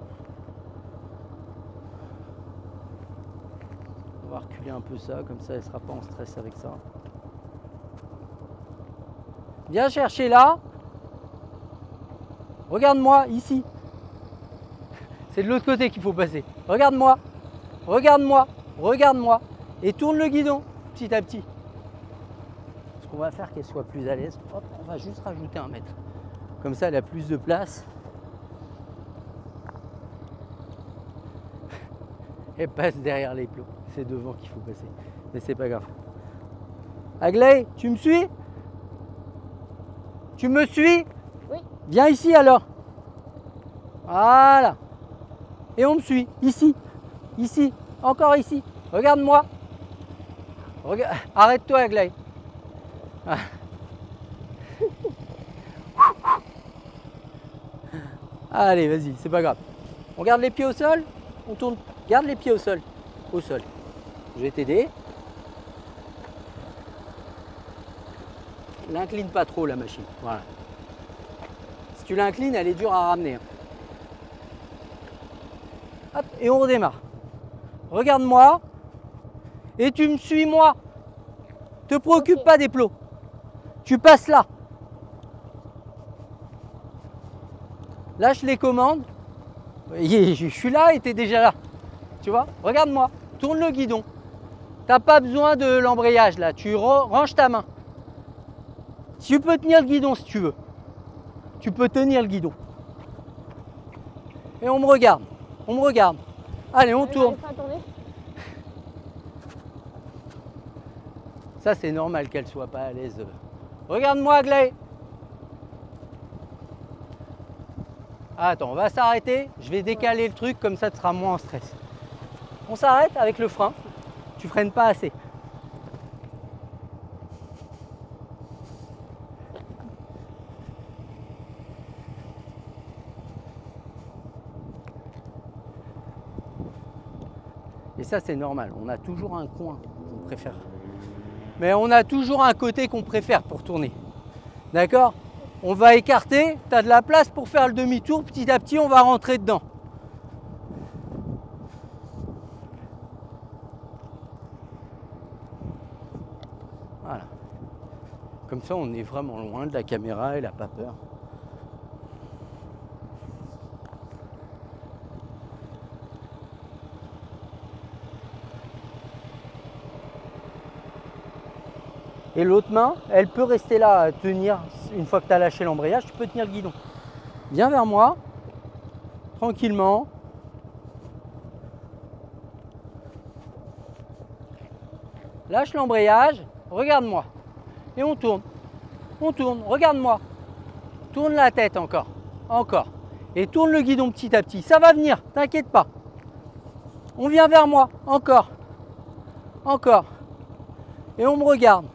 On va reculer un peu ça, comme ça elle ne sera pas en stress avec ça. Viens chercher là. Regarde-moi, ici. C'est de l'autre côté qu'il faut passer. Regarde-moi. Regarde-moi. Regarde-moi. Et tourne le guidon petit à petit. Ce qu'on va faire qu'elle soit plus à l'aise, hop, on va juste rajouter 1 mètre. Comme ça, elle a plus de place. Elle passe derrière les plots. C'est devant qu'il faut passer. Mais c'est pas grave. Aglaé, tu me suis? Tu me suis? Oui. Viens ici alors. Voilà. Et on me suit. Ici. Ici. Encore ici. Regarde-moi. Arrête-toi, Aglaé. Ah. Allez, vas-y, c'est pas grave. On garde les pieds au sol. On tourne. Garde les pieds au sol. Au sol. Je vais t'aider. L'incline pas trop la machine. Voilà. Si tu l'inclines, elle est dure à ramener. Hop, et on redémarre. Regarde-moi. Et tu me suis moi. Te préoccupe pas des plots. Tu passes là. Lâche les commandes. Je suis là et tu es déjà là. Tu vois? Regarde-moi. Tourne le guidon. Tu n'as pas besoin de l'embrayage là. Tu ranges ta main. Tu peux tenir le guidon si tu veux. Tu peux tenir le guidon. Et on me regarde. On me regarde. Allez, on tourne. Ça, c'est normal qu'elle soit pas à l'aise. Regarde-moi, Aglaé. Attends, on va s'arrêter. Je vais décaler le truc, comme ça tu seras moins en stress. On s'arrête avec le frein. Tu freines pas assez. Et ça, c'est normal. On a toujours un coin qu'on préfère. Mais on a toujours un côté qu'on préfère pour tourner. D'accord? On va écarter, tu as de la place pour faire le demi-tour, petit à petit on va rentrer dedans. Voilà. Comme ça on est vraiment loin de la caméra, elle n'a pas peur. Et l'autre main, elle peut rester là à tenir, une fois que tu as lâché l'embrayage, tu peux tenir le guidon. Viens vers moi, tranquillement. Lâche l'embrayage, regarde-moi. Et on tourne, regarde-moi. Tourne la tête encore, encore. Et tourne le guidon petit à petit, ça va venir, t'inquiète pas. On vient vers moi, encore, encore. Et on me regarde.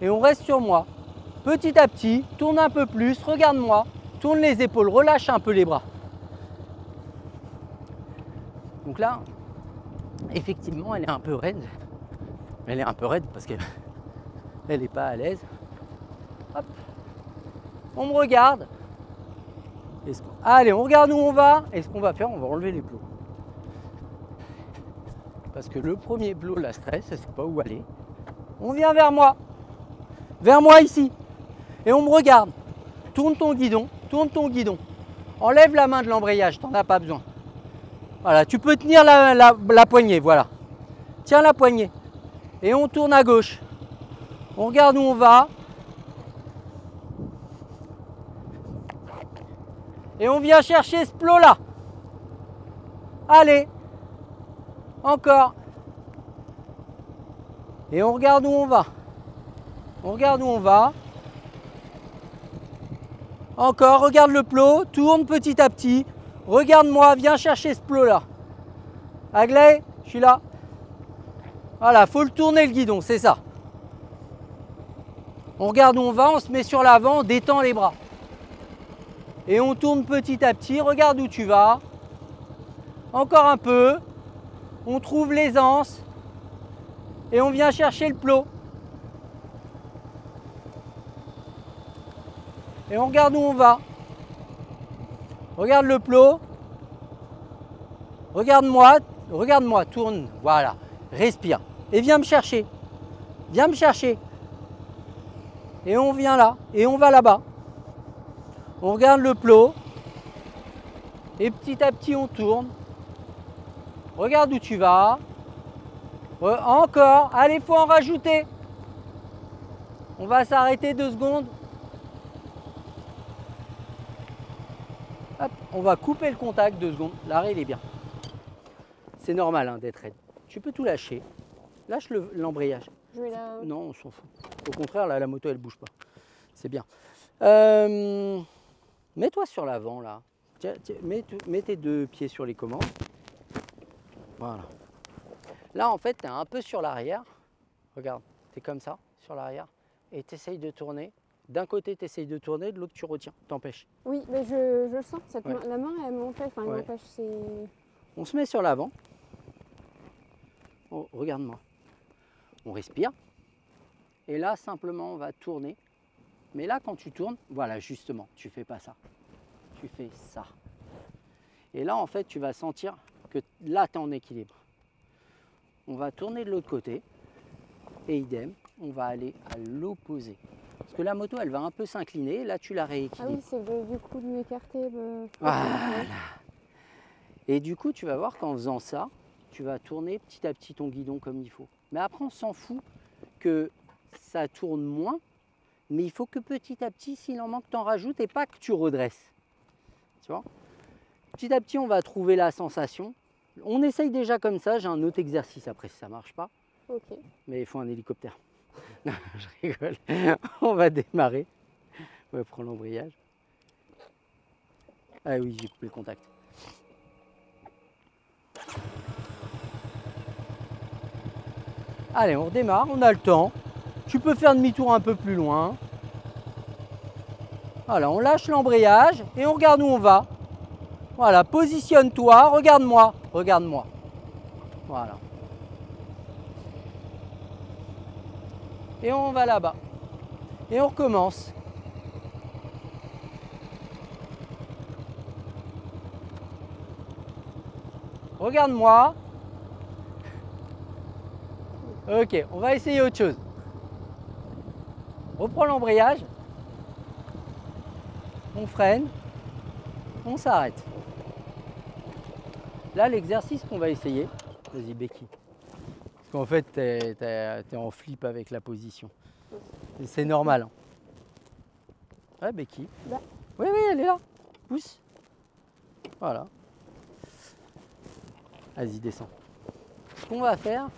Et on reste sur moi. Petit à petit, tourne un peu plus, regarde-moi, tourne les épaules, relâche un peu les bras. Donc là, effectivement, elle est un peu raide. Elle est un peu raide parce qu'elle n'est pas à l'aise. Hop. On me regarde. Allez, on regarde où on va. Et ce qu'on va faire, on va enlever les plots. Parce que le premier plot la stresse, elle ne sait pas où aller. On vient vers moi. Vers moi ici. Et on me regarde. Tourne ton guidon, tourne ton guidon. Enlève la main de l'embrayage, t'en as pas besoin. Voilà, tu peux tenir la poignée, voilà. Tiens la poignée. Et on tourne à gauche. On regarde où on va. Et on vient chercher ce plot là. Allez. Encore. Et on regarde où on va. On regarde où on va. Encore, regarde le plot, tourne petit à petit. Regarde-moi, viens chercher ce plot là. Aglaé, je suis là. Voilà, faut le tourner le guidon, c'est ça. On regarde où on va, on se met sur l'avant, on détend les bras. Et on tourne petit à petit, regarde où tu vas. Encore un peu. On trouve l'aisance. Et on vient chercher le plot. Et on regarde où on va. Regarde le plot. Regarde-moi, tourne. Voilà, respire. Et viens me chercher. Viens me chercher. Et on vient là. Et on va là-bas. On regarde le plot. Et petit à petit, on tourne. Regarde où tu vas. Encore. Allez, il faut en rajouter. On va s'arrêter 2 secondes. Hop, on va couper le contact 2 secondes. L'arrêt, il est bien. C'est normal hein, d'être raide. Tu peux tout lâcher. Lâche l'embrayage. Non, on s'en fout. Au contraire, là, la moto, elle bouge pas. C'est bien. Mets-toi sur l'avant, là. Tiens, mets tes 2 pieds sur les commandes. Voilà. Là, en fait, tu es un peu sur l'arrière. Regarde, tu es comme ça, sur l'arrière. Et tu essayes de tourner. D'un côté, tu essayes de tourner, de l'autre, tu retiens, t'empêches. Oui, mais je le sens, Ouais. la main, elle m'empêche. Enfin, elle Ouais. m'empêche. On se met sur l'avant. Oh, regarde-moi. On respire. Et là, simplement, on va tourner. Mais là, quand tu tournes, voilà, justement, tu fais pas ça. Tu fais ça. Et là, en fait, tu vas sentir que là, tu es en équilibre. On va tourner de l'autre côté. Et idem, on va aller à l'opposé. Parce que la moto, elle va un peu s'incliner. Là, tu la rééquilibres. Ah oui, c'est du coup de m'écarter. Voilà. Et du coup, tu vas voir qu'en faisant ça, tu vas tourner petit à petit ton guidon comme il faut. Mais après, on s'en fout que ça tourne moins. Mais il faut que petit à petit, s'il en manque, t'en rajoutes et pas que tu redresses. Tu vois? Petit à petit, on va trouver la sensation. On essaye déjà comme ça. J'ai un autre exercice après si ça ne marche pas. Ok. Mais il faut un hélicoptère. Non, je rigole. On va démarrer. On va prendre l'embrayage. Ah oui, j'ai coupé le contact. Allez, on redémarre, on a le temps. Tu peux faire demi-tour un peu plus loin. Voilà, on lâche l'embrayage et on regarde où on va. Voilà, positionne-toi, regarde-moi, regarde-moi. Voilà. Et on va là-bas. Et on recommence. Regarde-moi. Ok, on va essayer autre chose. Reprends l'embrayage. On freine. On s'arrête. Là, l'exercice qu'on va essayer. Vas-y, Becky. Parce qu'en fait, t'es en flip avec la position. C'est normal. Hein. Ouais, Becky. Là. Oui, oui, elle est là. Pousse. Voilà. Vas-y, descends. Ce qu'on va faire,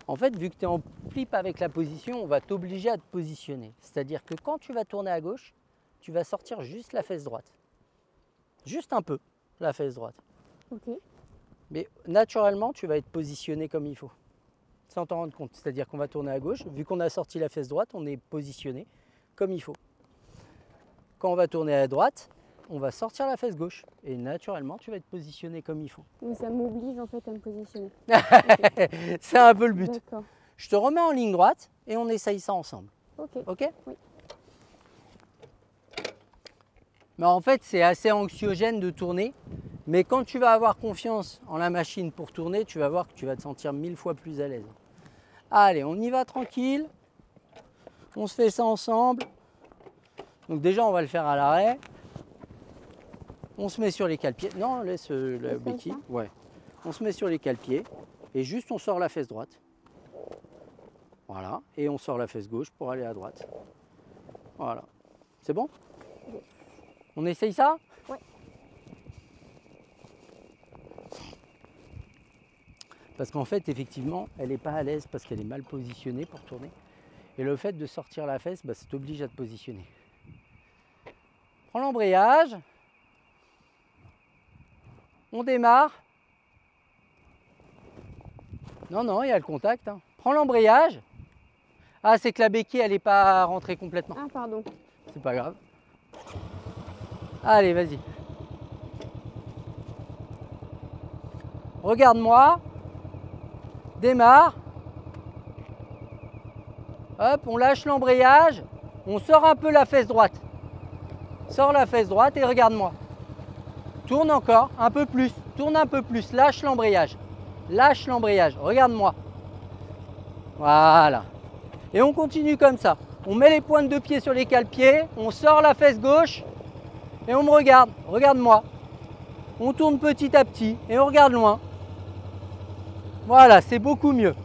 en fait, vu que tu es en flip avec la position, on va t'obliger à te positionner. C'est-à-dire que quand tu vas tourner à gauche, tu vas sortir juste la fesse droite. Juste un peu, la fesse droite. Ok. Mais naturellement, tu vas être positionné comme il faut. Sans t'en rendre compte. C'est-à-dire qu'on va tourner à gauche. Vu qu'on a sorti la fesse droite, on est positionné comme il faut. Quand on va tourner à droite, on va sortir la fesse gauche. Et naturellement, tu vas être positionné comme il faut. Mais ça m'oblige en fait à me positionner. C'est un peu le but. D'accord. Je te remets en ligne droite et on essaye ça ensemble. Ok. Ok? Oui. Mais en fait, c'est assez anxiogène de tourner. Mais quand tu vas avoir confiance en la machine pour tourner, tu vas voir que tu vas te sentir 1000 fois plus à l'aise. Allez, on y va tranquille. On se fait ça ensemble. Donc déjà, on va le faire à l'arrêt. On se met sur les cale-pieds. Non, laisse la béquille. Ouais. On se met sur les cale-pieds et juste on sort la fesse droite. Voilà. Et on sort la fesse gauche pour aller à droite. Voilà. C'est bon? On essaye ça? Ouais. Parce qu'en fait, effectivement, elle n'est pas à l'aise parce qu'elle est mal positionnée pour tourner. Et le fait de sortir la fesse, bah, ça t'oblige à te positionner. Prends l'embrayage. On démarre. Non, non, il y a le contact. Hein. Prends l'embrayage. Ah, c'est que la béquille, elle n'est pas rentrée complètement. Ah, pardon. C'est pas grave. Allez, vas-y. Regarde-moi. Démarre. Hop, on lâche l'embrayage. On sort un peu la fesse droite. Sors la fesse droite et regarde-moi. Tourne encore, un peu plus. Tourne un peu plus. Lâche l'embrayage. Lâche l'embrayage. Regarde-moi. Voilà. Et on continue comme ça. On met les pointes de pied sur les cale-pieds. On sort la fesse gauche. Et on me regarde. Regarde-moi. On tourne petit à petit. Et on regarde loin. Voilà, c'est beaucoup mieux.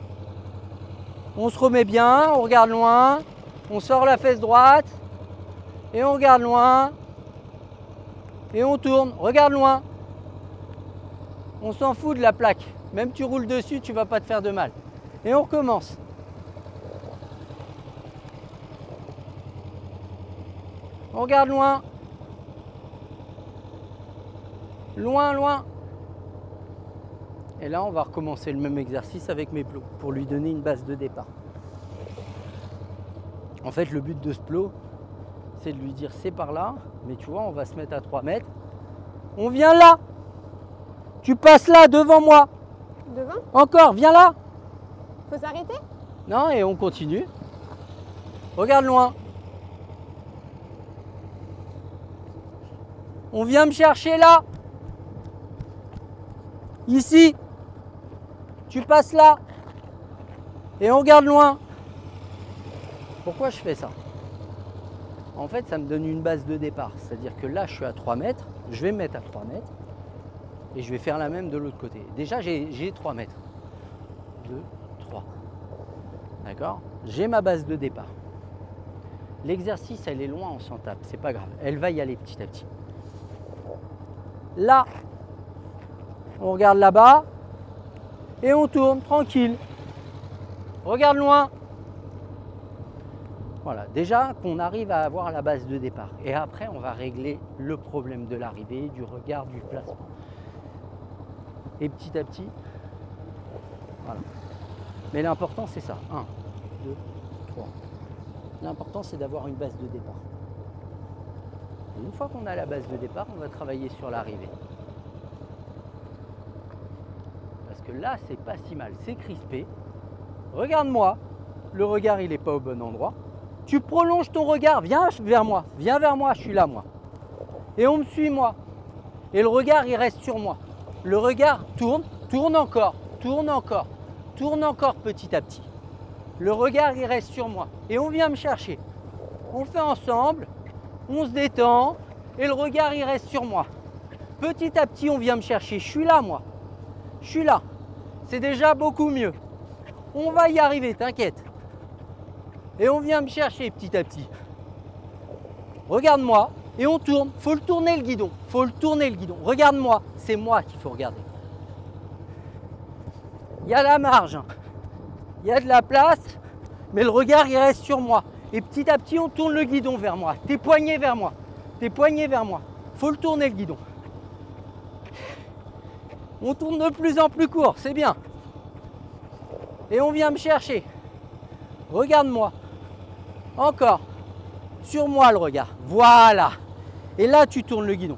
On se remet bien. On regarde loin. On sort la fesse droite. Et on regarde loin. Et on tourne. Regarde loin. On s'en fout de la plaque. Même tu roules dessus, tu ne vas pas te faire de mal. Et on recommence. On regarde loin. Loin, loin. Et là, on va recommencer le même exercice avec mes plots pour lui donner une base de départ. En fait, le but de ce plot, c'est de lui dire c'est par là. Mais tu vois, on va se mettre à 3 mètres. On vient là. Tu passes là, devant moi. Devant? Encore, viens là. Faut s'arrêter? Non, et on continue. Regarde loin. On vient me chercher là. Ici. Tu passes là. Et on regarde loin. Pourquoi je fais ça? En fait, ça me donne une base de départ. C'est-à-dire que là, je suis à 3 mètres. Je vais me mettre à 3 mètres. Et je vais faire la même de l'autre côté. Déjà, j'ai 3 mètres. 2, 3. D'accord? J'ai ma base de départ. L'exercice, elle est loin, on s'en tape. C'est pas grave. Elle va y aller petit à petit. là. On regarde là-bas et on tourne tranquille. Regarde loin. Voilà, déjà qu'on arrive à avoir la base de départ. Et après, on va régler le problème de l'arrivée, du regard, du placement. Et petit à petit, voilà. Mais l'important, c'est ça. 1, 2, 3. L'important, c'est d'avoir une base de départ. Et une fois qu'on a la base de départ, on va travailler sur l'arrivée. Parce que là, c'est pas si mal. C'est crispé. Regarde-moi. Le regard, il n'est pas au bon endroit. Tu prolonges ton regard, viens vers moi, je suis là moi. Et on me suit moi. Et le regard, il reste sur moi. Le regard tourne, tourne encore petit à petit. Le regard, il reste sur moi. Et on vient me chercher. On fait ensemble, on se détend, et le regard, il reste sur moi. Petit à petit, on vient me chercher. Je suis là moi. Je suis là. C'est déjà beaucoup mieux. On va y arriver, t'inquiète. Et on vient me chercher petit à petit. Regarde-moi et on tourne. Faut le tourner le guidon. Faut le tourner le guidon. Regarde-moi. C'est moi qu'il faut regarder. Il y a la marge. Il y a de la place. Mais le regard, il reste sur moi. Et petit à petit, on tourne le guidon vers moi. Tes poignets vers moi. Tes poignets vers moi. Faut le tourner le guidon. On tourne de plus en plus court. C'est bien. Et on vient me chercher. Regarde-moi. Encore. Sur moi le regard. Voilà. Et là, tu tournes le guidon.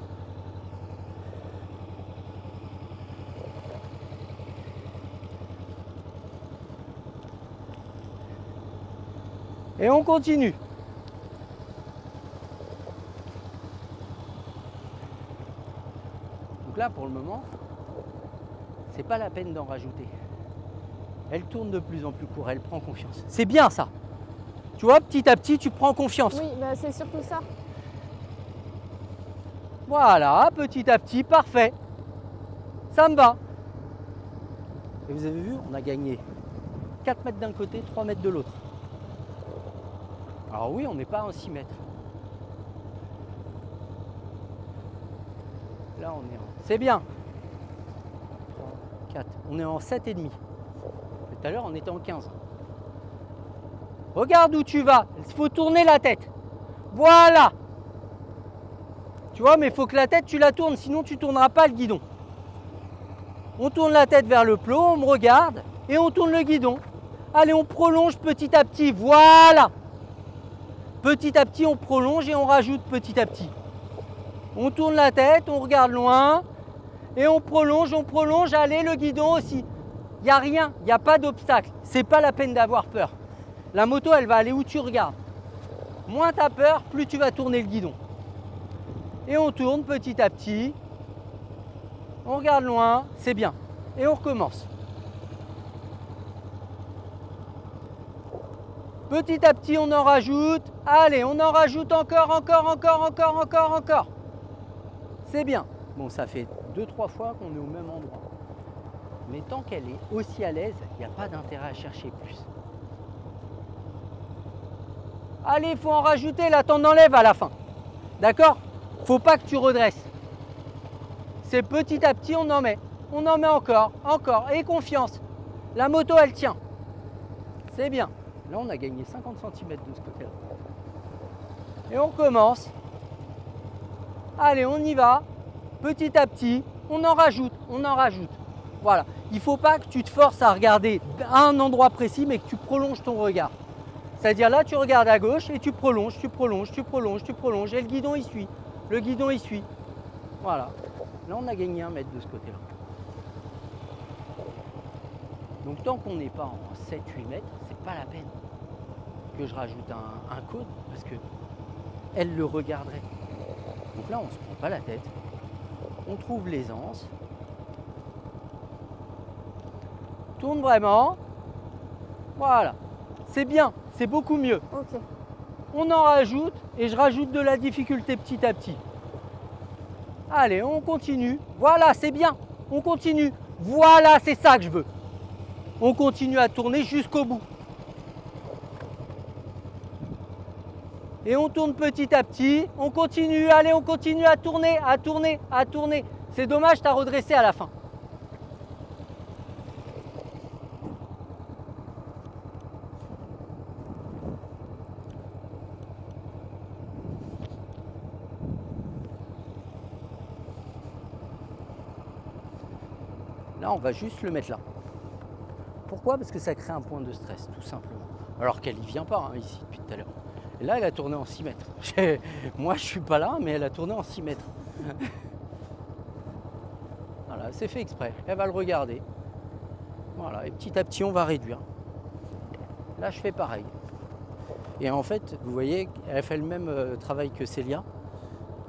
Et on continue. Donc là, pour le moment, c'est pas la peine d'en rajouter. Elle tourne de plus en plus court, elle prend confiance. C'est bien ça. Tu vois, petit à petit, tu prends confiance. Oui, bah c'est surtout ça. Voilà, petit à petit, parfait. Ça me va. Et vous avez vu, on a gagné 4 mètres d'un côté, 3 mètres de l'autre. Alors oui, on n'est pas à 6 mètres. Là, on est en... C'est bien. 3, 4. On est en 7,5. Tout à l'heure, on était en 15. Regarde où tu vas. Il faut tourner la tête. Voilà. Tu vois, mais il faut que la tête, tu la tournes. Sinon, tu ne tourneras pas le guidon. On tourne la tête vers le plot, on me regarde et on tourne le guidon. Allez, on prolonge petit à petit. Voilà. Petit à petit, on prolonge et on rajoute petit à petit. On tourne la tête, on regarde loin et on prolonge. Allez, le guidon aussi. Il n'y a rien, il n'y a pas d'obstacle. C'est pas la peine d'avoir peur. La moto, elle va aller où tu regardes. Moins tu as peur, plus tu vas tourner le guidon. Et on tourne petit à petit. On regarde loin, c'est bien. Et on recommence. Petit à petit, on en rajoute. Allez, on en rajoute encore. C'est bien. Bon, ça fait 2-3 fois qu'on est au même endroit. Mais tant qu'elle est aussi à l'aise, il n'y a pas d'intérêt à chercher plus. Allez, il faut en rajouter, là, t'en enlèves à la fin. D'accord? Faut pas que tu redresses. C'est petit à petit, on en met. On en met encore. Et confiance. La moto, elle tient. C'est bien. Là, on a gagné 50 cm de ce côté-là. Et on recommence. Allez, on y va. Petit à petit, on en rajoute. Voilà. Il ne faut pas que tu te forces à regarder à un endroit précis, mais que tu prolonges ton regard. C'est-à-dire là, tu regardes à gauche et tu prolonges. Et le guidon, il suit. Voilà. Là, on a gagné 1 mètre de ce côté-là. Donc, tant qu'on n'est pas en 7-8 mètres, c'est pas la peine que je rajoute un cône parce que elle le regarderait. Donc là, on ne se prend pas la tête. On trouve l'aisance. Tourne vraiment. Voilà. C'est bien. C'est beaucoup mieux. Ok. On en rajoute et je rajoute de la difficulté petit à petit. Allez, on continue. Voilà, c'est bien. On continue. Voilà, c'est ça que je veux. On continue à tourner jusqu'au bout. Et on tourne petit à petit. On continue. Allez, on continue à tourner. C'est dommage, t'as redressé à la fin. Là, on va juste le mettre là. Pourquoi? Parce que ça crée un point de stress, tout simplement. Alors qu'elle n'y vient pas, hein, ici, depuis tout à l'heure. Et là, elle a tourné en 6 mètres. Moi, je suis pas là, mais elle a tourné en 6 mètres. Voilà, c'est fait exprès. Elle va le regarder. Voilà, et petit à petit, on va réduire. Là, je fais pareil. Et en fait, vous voyez, elle fait le même travail que Célia.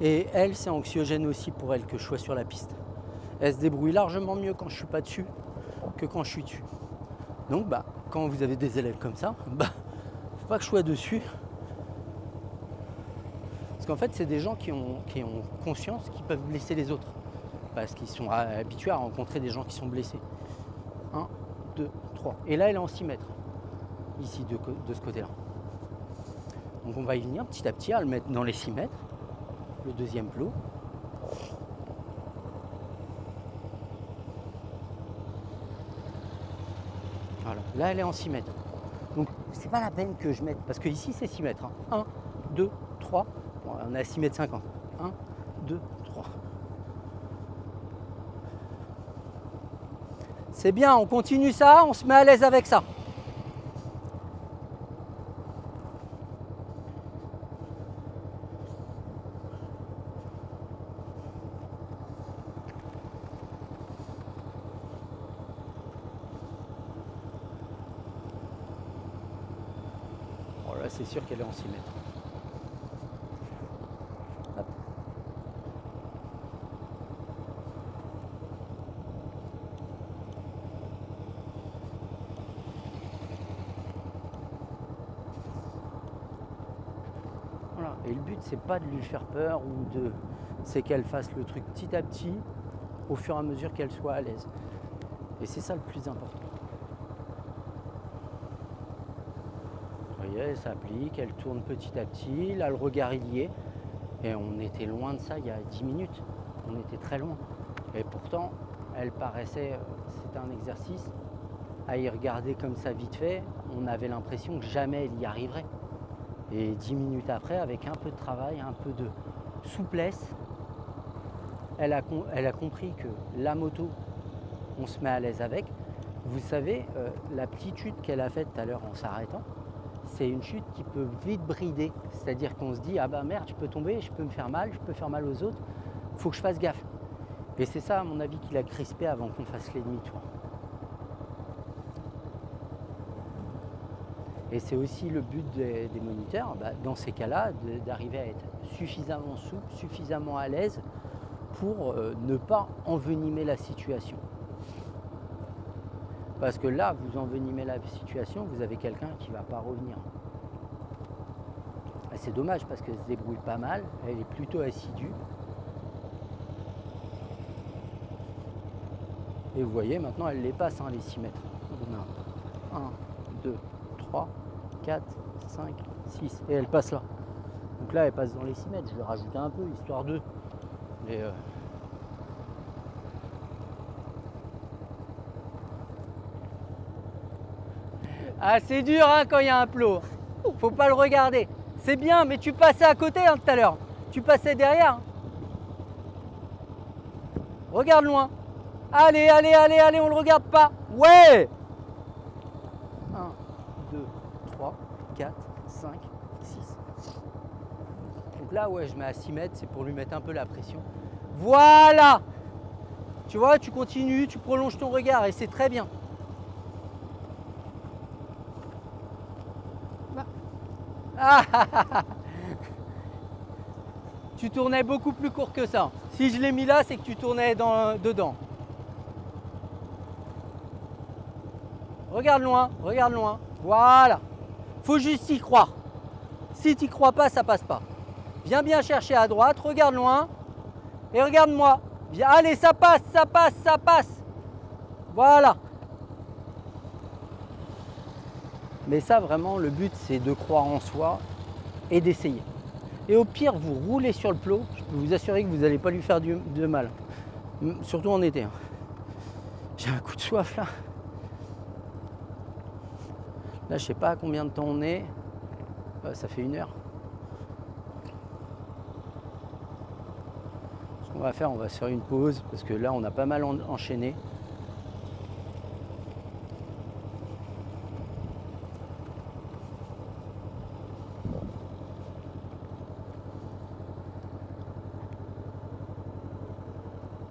Et elle, c'est anxiogène aussi pour elle que je sois sur la piste. Elle se débrouille largement mieux quand je suis pas dessus que quand je suis dessus. Donc, quand vous avez des élèves comme ça, faut pas que je sois dessus. Parce qu'en fait, c'est des gens qui ont conscience qu'ils peuvent blesser les autres. Parce qu'ils sont habitués à rencontrer des gens qui sont blessés. 1, 2, 3. Et là, elle est en 6 mètres. Ici, de ce côté-là. Donc, on va y venir petit à petit à le mettre dans les 6 mètres. Le deuxième plot. Voilà. Là, elle est en 6 mètres. Donc, c'est pas la peine que je mette. Parce que ici, c'est 6 mètres. 1, 2, 3. Bon, on est à 6 mètres 50. 1, 2, 3. C'est bien, on continue ça, on se met à l'aise avec ça. Bon, là, c'est sûr qu'elle est en 6 mètres. Hop. Voilà. Et le but, c'est pas de lui faire peur c'est qu'elle fasse le truc petit à petit, au fur et à mesure qu'elle soit à l'aise. Et c'est ça le plus important. Vous voyez, elle s'applique, elle tourne petit à petit, là le regard il y est. Et on était loin de ça il y a 10 minutes. On était très loin. Et pourtant, elle paraissait, c'était un exercice, à y regarder comme ça vite fait, on avait l'impression que jamais elle y arriverait. Et 10 minutes après, avec un peu de travail, un peu de souplesse, elle a compris que la moto, on se met à l'aise avec. Vous savez, la petite chute qu'elle a faite tout à l'heure en s'arrêtant, c'est une chute qui peut vite brider. C'est-à-dire qu'on se dit, ah bah merde, je peux tomber, je peux me faire mal, je peux faire mal aux autres, il faut que je fasse gaffe. Et c'est ça, à mon avis, qui l'a crispé avant qu'on fasse les demi-tours. Et c'est aussi le but des moniteurs, dans ces cas-là, d'arriver à être suffisamment souple, suffisamment à l'aise pour ne pas envenimer la situation. Parce que là, vous envenimez la situation, vous avez quelqu'un qui ne va pas revenir. Et c'est dommage parce qu'elle se débrouille pas mal, elle est plutôt assidue. Et vous voyez, maintenant, elle les passe, les 6 mètres. On a 1, 2, 3, 4, 5, 6. Et elle passe là. Donc là, elle passe dans les 6 mètres. Je vais rajouter un peu, histoire de... Mais, Ah, c'est dur quand il y a un plot. Faut pas le regarder. C'est bien, mais tu passais à côté tout à l'heure. Tu passais derrière. Regarde loin. Allez, allez, allez, allez, on le regarde pas. Ouais. 1, 2, 3, 4, 5, 6. Donc là, ouais, je mets à 6 mètres, c'est pour lui mettre un peu la pression. Voilà. Tu vois, tu continues, tu prolonges ton regard et c'est très bien. Tu tournais beaucoup plus court que ça. Si je l'ai mis là, c'est que tu tournais dedans. Regarde loin, regarde loin. Voilà. Faut juste y croire. Si tu n'y crois pas, ça passe pas. Viens bien chercher à droite, regarde loin. Et regarde-moi. Viens, allez, ça passe, ça passe, ça passe. Voilà. Mais ça, vraiment, le but, c'est de croire en soi et d'essayer. Et au pire, vous roulez sur le plot. Je peux vous assurer que vous n'allez pas lui faire de mal. Surtout en été. Hein. J'ai un coup de soif là. Là, je sais pas à combien de temps on est. Ça fait 1 heure. Ce qu'on va faire, on va se faire une pause parce que là, on a pas mal enchaîné.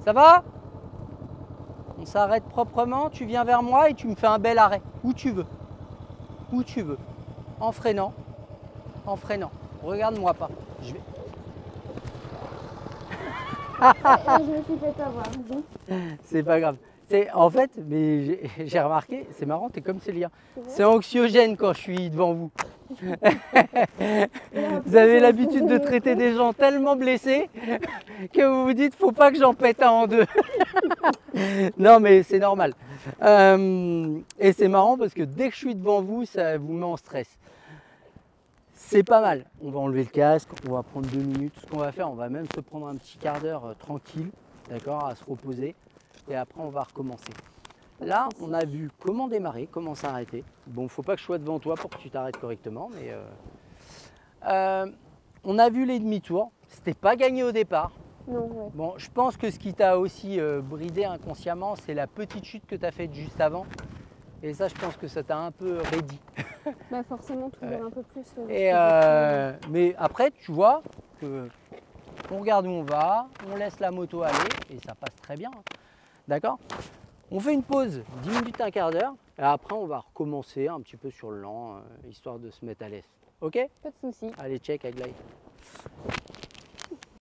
Ça va? On s'arrête proprement, tu viens vers moi et tu me fais un bel arrêt. Où tu veux. Où tu veux. En freinant. En freinant. Regarde-moi pas. Je vais... Je me suis fait avoir. C'est pas grave. En fait, mais j'ai remarqué, c'est marrant, t'es comme Célia. C'est anxiogène quand je suis devant vous. Vous avez l'habitude de traiter des gens tellement blessés que vous vous dites, faut pas que j'en pète un en deux. Non, mais c'est normal. Et c'est marrant parce que dès que je suis devant vous, ça vous met en stress. C'est pas mal. On va enlever le casque, on va prendre 2 minutes. Ce qu'on va faire, on va même se prendre un petit quart d'heure tranquille, d'accord, à se reposer. Et après, on va recommencer. Là, on a vu comment démarrer, comment s'arrêter. Bon, faut pas que je sois devant toi pour que tu t'arrêtes correctement, mais on a vu les demi-tours. C'était pas gagné au départ. Non, ouais. Bon, je pense que ce qui t'a aussi bridé inconsciemment, c'est la petite chute que tu as faite juste avant. Et ça, je pense que ça t'a un peu raidi. Bah forcément, toujours un peu plus. Mais après, tu vois que on regarde où on va, on laisse la moto aller et ça passe très bien. D'accord? On fait une pause, 10 minutes, un quart d'heure, et après on va recommencer un petit peu sur le lent, histoire de se mettre à l'aise. Ok? Pas de soucis. Allez, check, Aglaé.